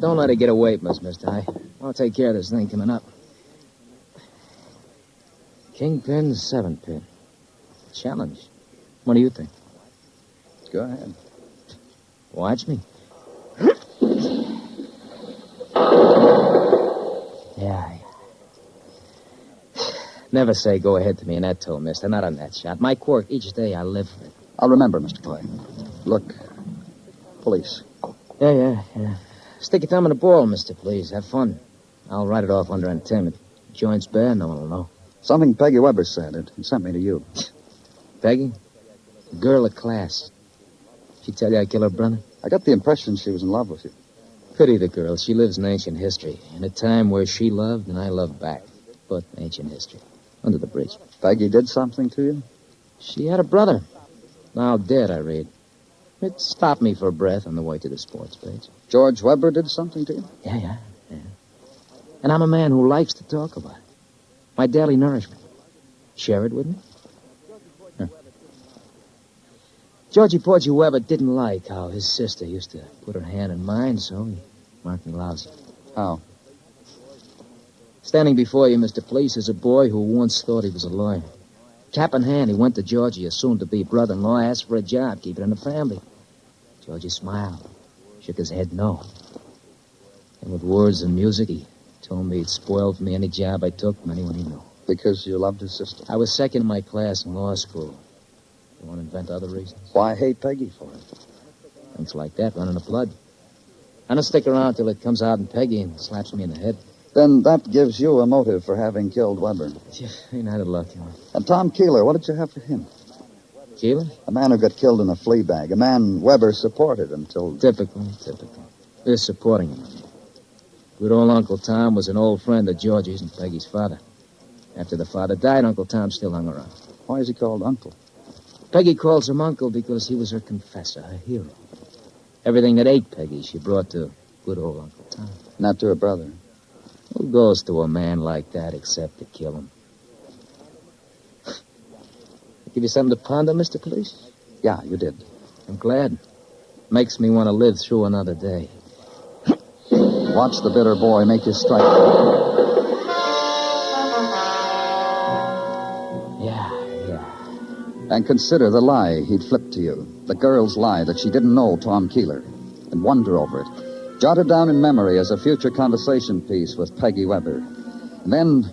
Speaker 21: Don't let it get away from us, mister. I want to take care of this thing coming up. Kingpin, 7-pin. Challenge. What do you think?
Speaker 6: Go ahead.
Speaker 21: Watch me. Yeah. Never say go ahead to me in that toe, mister. Not on that shot. My quirk, each day I live for it.
Speaker 6: I'll remember, Mr. Clay. Look, police.
Speaker 21: Yeah. Stick your thumb in the ball, mister, please. Have fun. I'll write it off under entertainment. Joint's bare, no one will know.
Speaker 6: Something Peggy Weber said. It sent me to you.
Speaker 21: Peggy? Girl of class. She tell you I kill her brother?
Speaker 6: I got the impression she was in love with you.
Speaker 21: Pity the girl. She lives in ancient history. In a time where she loved and I loved back. But ancient history. Under the bridge.
Speaker 6: Peggy did something to you?
Speaker 21: She had a brother. Now dead, I read. It stopped me for breath on the way to the sports page.
Speaker 6: George Weber did something to you?
Speaker 21: Yeah. And I'm a man who likes to talk about it. My daily nourishment. Share it with me? Huh. Georgie Porgy Weber didn't like how his sister used to put her hand in mine, so he marked me lousy.
Speaker 6: How?
Speaker 21: Standing before you, Mr. Police, is a boy who once thought he was a lawyer. Cap in hand, he went to Georgie, a soon-to-be brother-in-law, asked for a job, keep it in the family. Georgie smiled, shook his head no. And with words and music, he told me he'd spoil for me any job I took from anyone he knew.
Speaker 6: Because you loved his sister?
Speaker 21: I was second in my class in law school. You want to invent other reasons?
Speaker 6: Why hate Peggy for it?
Speaker 21: Things like that, running the blood. I don't stick around till it comes out in Peggy and slaps me in the head.
Speaker 6: Then that gives you a motive for having killed Weber.
Speaker 21: Ain't I the luck, you know.
Speaker 6: And Tom Keeler, what did you have for him?
Speaker 21: Keeler?
Speaker 6: A man who got killed in a flea bag. A man Weber supported until...
Speaker 21: Typical. They're supporting him. Good old Uncle Tom was an old friend of Georgie's and Peggy's father. After the father died, Uncle Tom still hung around.
Speaker 6: Why is he called Uncle?
Speaker 21: Peggy calls him Uncle because he was her confessor, her hero. Everything that ate Peggy, she brought to good old Uncle Tom.
Speaker 6: Not to her brother.
Speaker 21: Who goes to a man like that except to kill him? Give you something to ponder, Mr. Police?
Speaker 6: Yeah, you did.
Speaker 21: I'm glad. Makes me want to live through another day.
Speaker 6: Watch the bitter boy make his strike.
Speaker 21: Yeah.
Speaker 6: And consider the lie he'd flipped to you. The girl's lie that she didn't know Tom Keeler. And wonder over it. Jot it down in memory as a future conversation piece with Peggy Weber. And then,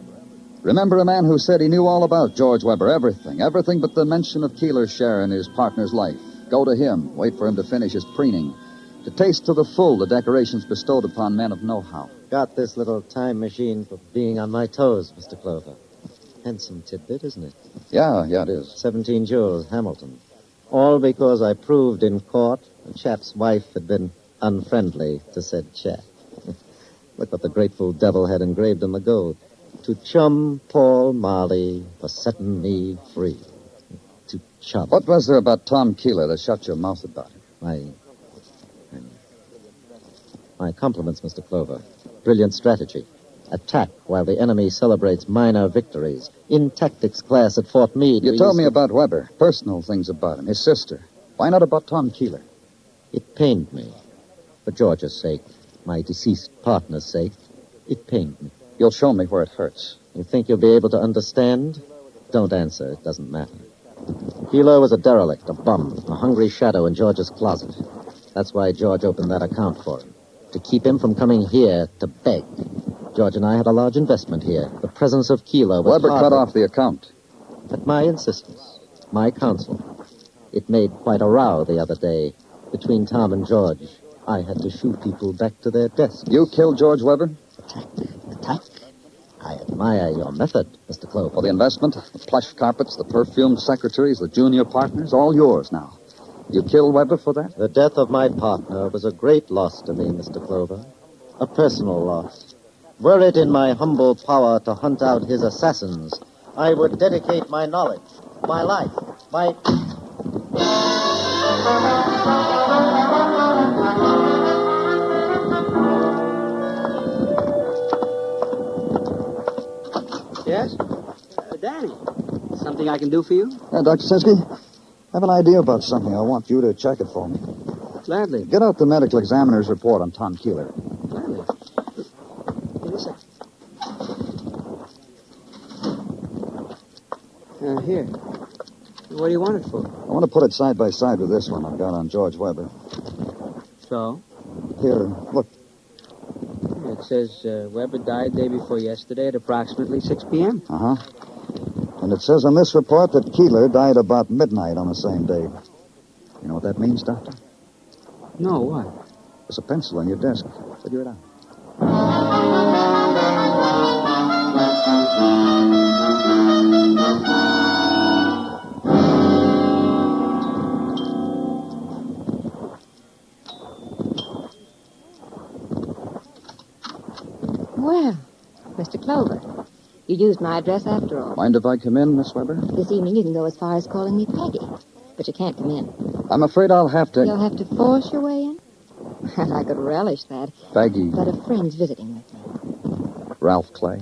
Speaker 6: remember a man who said he knew all about George Weber, everything but the mention of Keeler's share in his partner's life. Go to him, wait for him to finish his preening, to taste to the full the decorations bestowed upon men of know-how.
Speaker 23: Got this little time machine for being on my toes, Mr. Clover. Handsome tidbit, isn't it?
Speaker 6: Yeah, it is.
Speaker 23: 17 Jules, Hamilton. All because I proved in court the chap's wife had been unfriendly to said chap. Look what the grateful devil had engraved on the gold. To chum Paul Marley for setting me free. To chum.
Speaker 6: What was there about Tom Keeler that shut your mouth about him?
Speaker 23: My compliments, Mr. Clover. Brilliant strategy. Attack while the enemy celebrates minor victories. In tactics class at Fort Meade.
Speaker 6: You told me about Weber, personal things about him, his sister. Why not about Tom Keeler?
Speaker 23: It pained me. For George's sake, my deceased partner's sake, it pained me.
Speaker 6: You'll show me where it hurts.
Speaker 23: You think you'll be able to understand? Don't answer. It doesn't matter. Keeler was a derelict, a bum, a hungry shadow in George's closet. That's why George opened that account for him. To keep him from coming here to beg. George and I had a large investment here. The presence of Keeler was
Speaker 6: Weber cut off the account.
Speaker 23: At my insistence, my counsel. It made quite a row the other day between Tom and George. I had to shoo people back to their desks.
Speaker 6: You killed George Weber?
Speaker 23: Attack? I admire your method, Mr. Clover.
Speaker 6: For the investment, the plush carpets, the perfumed secretaries, the junior partners, all yours now. You killed Weber for that?
Speaker 23: The death of my partner was a great loss to me, Mr. Clover. A personal loss. Were it in my humble power to hunt out his assassins, I would dedicate my knowledge, my life, my...
Speaker 21: Yes? Danny, something I can do for you?
Speaker 6: Dr. Sinsky, I have an idea about something. I want you to check it for me.
Speaker 21: Gladly.
Speaker 6: Get out the medical examiner's report on Tom Keeler.
Speaker 21: Gladly. Give me a sec. Here. What do you want it for?
Speaker 6: I want to put it side by side with this one I've got on George Weber.
Speaker 21: So?
Speaker 6: Here, look.
Speaker 21: It says Weber died day before yesterday at approximately 6 p.m.
Speaker 6: Uh-huh. And it says on this report that Keeler died about midnight on the same day. You know what that means, Doctor?
Speaker 21: No, what?
Speaker 6: There's a pencil on your desk. Figure it out.
Speaker 3: Well, Mr. Clover, you used my address after all.
Speaker 6: Mind if I come in, Miss Weber?
Speaker 3: This evening you can go as far as calling me Peggy, but you can't come in.
Speaker 6: I'm afraid I'll have to...
Speaker 3: You'll have to force your way in? And I could relish that.
Speaker 6: Peggy.
Speaker 3: But a friend's visiting with me.
Speaker 6: Ralph Clay.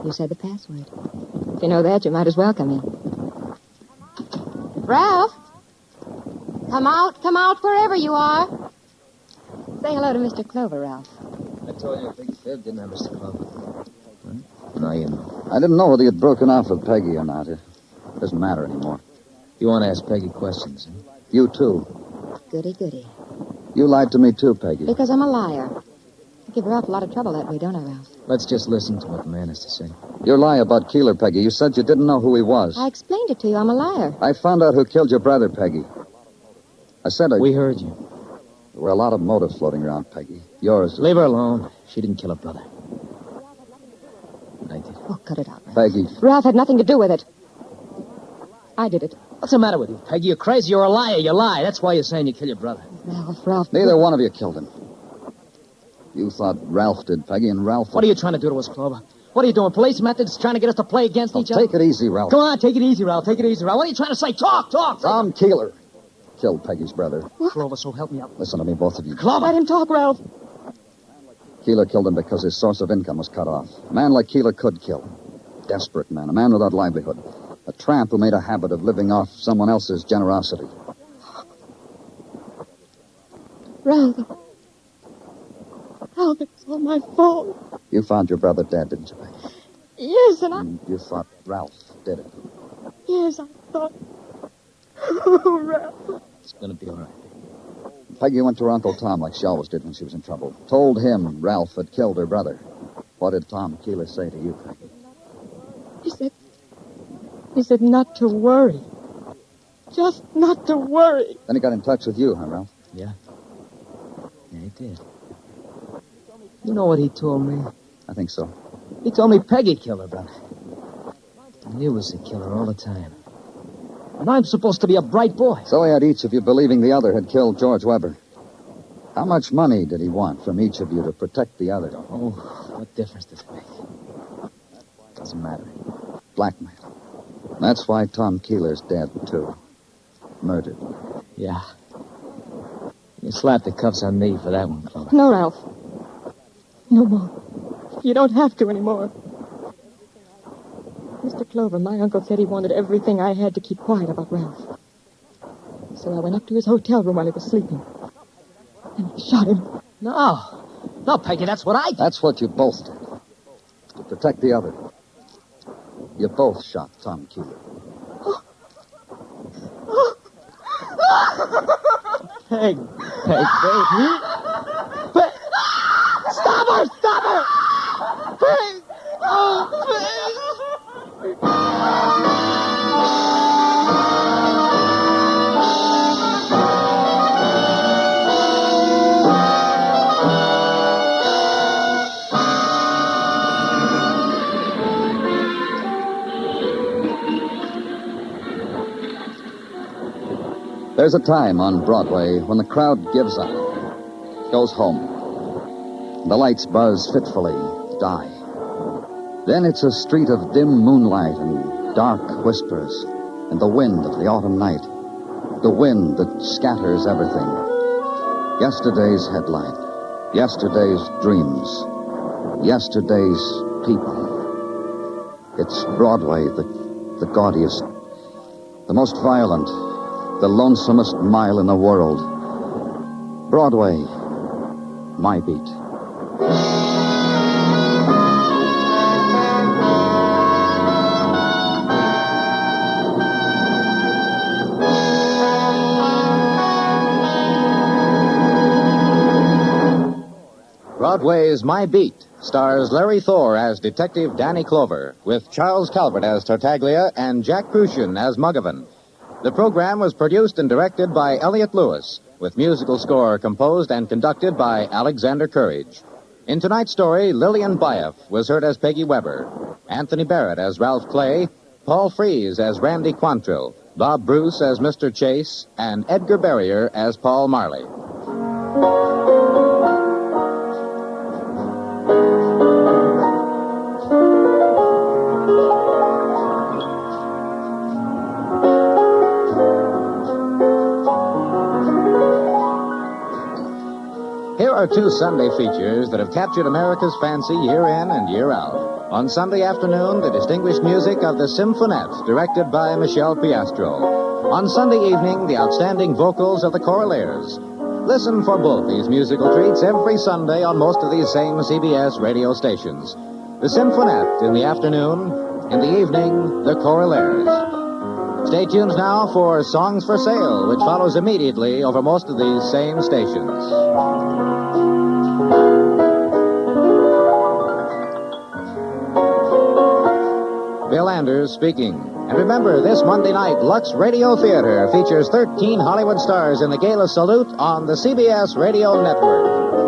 Speaker 3: You said the password. If you know that, you might as well come in. Ralph! Come out wherever you are. Say hello to Mr. Clover, Ralph.
Speaker 4: I told you a big fib, didn't I, Mr. Clover? Now you know.
Speaker 6: I didn't know whether you'd broken off with Peggy or not. It doesn't matter anymore.
Speaker 4: You want to ask Peggy questions, huh?
Speaker 6: You, too.
Speaker 3: Goody, goody.
Speaker 6: You lied to me, too, Peggy.
Speaker 3: Because I'm a liar. I give her up a lot of trouble that way, don't I, Ralph?
Speaker 4: Let's just listen to what the man has to say.
Speaker 6: Your lie about Keeler, Peggy. You said you didn't know who he was.
Speaker 3: I explained it to you. I'm a liar.
Speaker 6: I found out who killed your brother, Peggy. I said I...
Speaker 4: We heard you.
Speaker 6: There were a lot of motives floating around, Peggy. Yours is...
Speaker 4: Leave her alone. She didn't kill her brother. I did.
Speaker 3: Oh, cut it out, Ralph.
Speaker 6: Peggy.
Speaker 3: Ralph had nothing to do with it. I did it.
Speaker 4: What's the matter with you, Peggy? You're crazy. You're a liar. You lie. That's why you're saying you killed your brother.
Speaker 3: Ralph.
Speaker 6: Neither one of you killed him. You thought Ralph did, Peggy, and Ralph...
Speaker 4: What are you trying to do to us, Clover? What are you doing? Police methods trying to get us to play against each other?
Speaker 6: Take it easy, Ralph.
Speaker 4: Come on, take it easy, Ralph. Take it easy, Ralph. What are you trying to say? Talk.
Speaker 6: Tom Keeler killed Peggy's brother.
Speaker 4: Clover, so help me out.
Speaker 6: Listen to me, both of you.
Speaker 4: Clover!
Speaker 3: Let him talk, Ralph.
Speaker 6: Keeler killed him because his source of income was cut off. A man like Keeler could kill. Desperate man, a man without livelihood. A tramp who made a habit of living off someone else's generosity.
Speaker 3: Ralph, it's all my fault.
Speaker 6: You found your brother dead, didn't you, Peggy?
Speaker 3: Yes, and I...
Speaker 6: You thought Ralph did it.
Speaker 3: Yes, I thought... Oh, Ralph.
Speaker 4: It's going to be all right.
Speaker 6: Peggy went to her Uncle Tom like she always did when she was in trouble. Told him Ralph had killed her brother. What did Tom Keeler say to you, Peggy?
Speaker 3: He said not to worry. Just not to worry.
Speaker 6: Then he got in touch with you, huh, Ralph?
Speaker 4: Yeah. Yeah, he did. You know what he told me?
Speaker 6: I think so.
Speaker 4: He told me Peggy killed her brother. And he was the killer all the time. And I'm supposed to be a bright boy.
Speaker 6: So he had each of you believing the other had killed George Weber. How much money did he want from each of you to protect the other?
Speaker 4: Oh, what difference does it make? Doesn't matter.
Speaker 6: Blackmail. That's why Tom Keeler's dead, too. Murdered.
Speaker 4: Yeah. You slapped the cuffs on me for that one, Clover.
Speaker 3: No, Ralph. No more. You don't have to anymore. Mr. Clover, my uncle said he wanted everything I had to keep quiet about Ralph. So I went up to his hotel room while he was sleeping. And I shot him.
Speaker 4: No, Peggy, that's what I did.
Speaker 6: That's what you both did. To protect the other. You both shot Tom Keeler.
Speaker 4: Peg.
Speaker 3: Stop her! Peg! Oh, Peg!
Speaker 6: There's a time on Broadway when the crowd gives up, goes home. The lights buzz fitfully, die. Then it's a street of dim moonlight and dark whispers and the wind of the autumn night. The wind that scatters everything. Yesterday's headline, yesterday's dreams, yesterday's people. It's Broadway, the gaudiest, the most violent, the lonesomest mile in the world. Broadway, my beat.
Speaker 19: Broadway's My Beat stars Larry Thor as Detective Danny Clover, with Charles Calvert as Tartaglia and Jack Crucian as Muggavan. The program was produced and directed by Elliott Lewis, with musical score composed and conducted by Alexander Courage. In tonight's story, Lillian Byoff was heard as Peggy Weber, Anthony Barrett as Ralph Clay, Paul Frees as Randy Quantrill, Bob Bruce as Mr. Chase, and Edgar Barrier as Paul Marley. Here are two Sunday features that have captured America's fancy year in and year out. On Sunday afternoon, the distinguished music of the Symphonette, directed by Michel Piastro. On Sunday evening, the outstanding vocals of the Choraleers. Listen for both these musical treats every Sunday on most of these same CBS radio stations. The Symphonette in the afternoon, in the evening, the Choraleers. Stay tuned now for Songs for Sale, which follows immediately over most of these same stations. Bill Anders speaking. And remember, this Monday night, Lux Radio Theater features 13 Hollywood stars in the gala salute on the CBS Radio Network.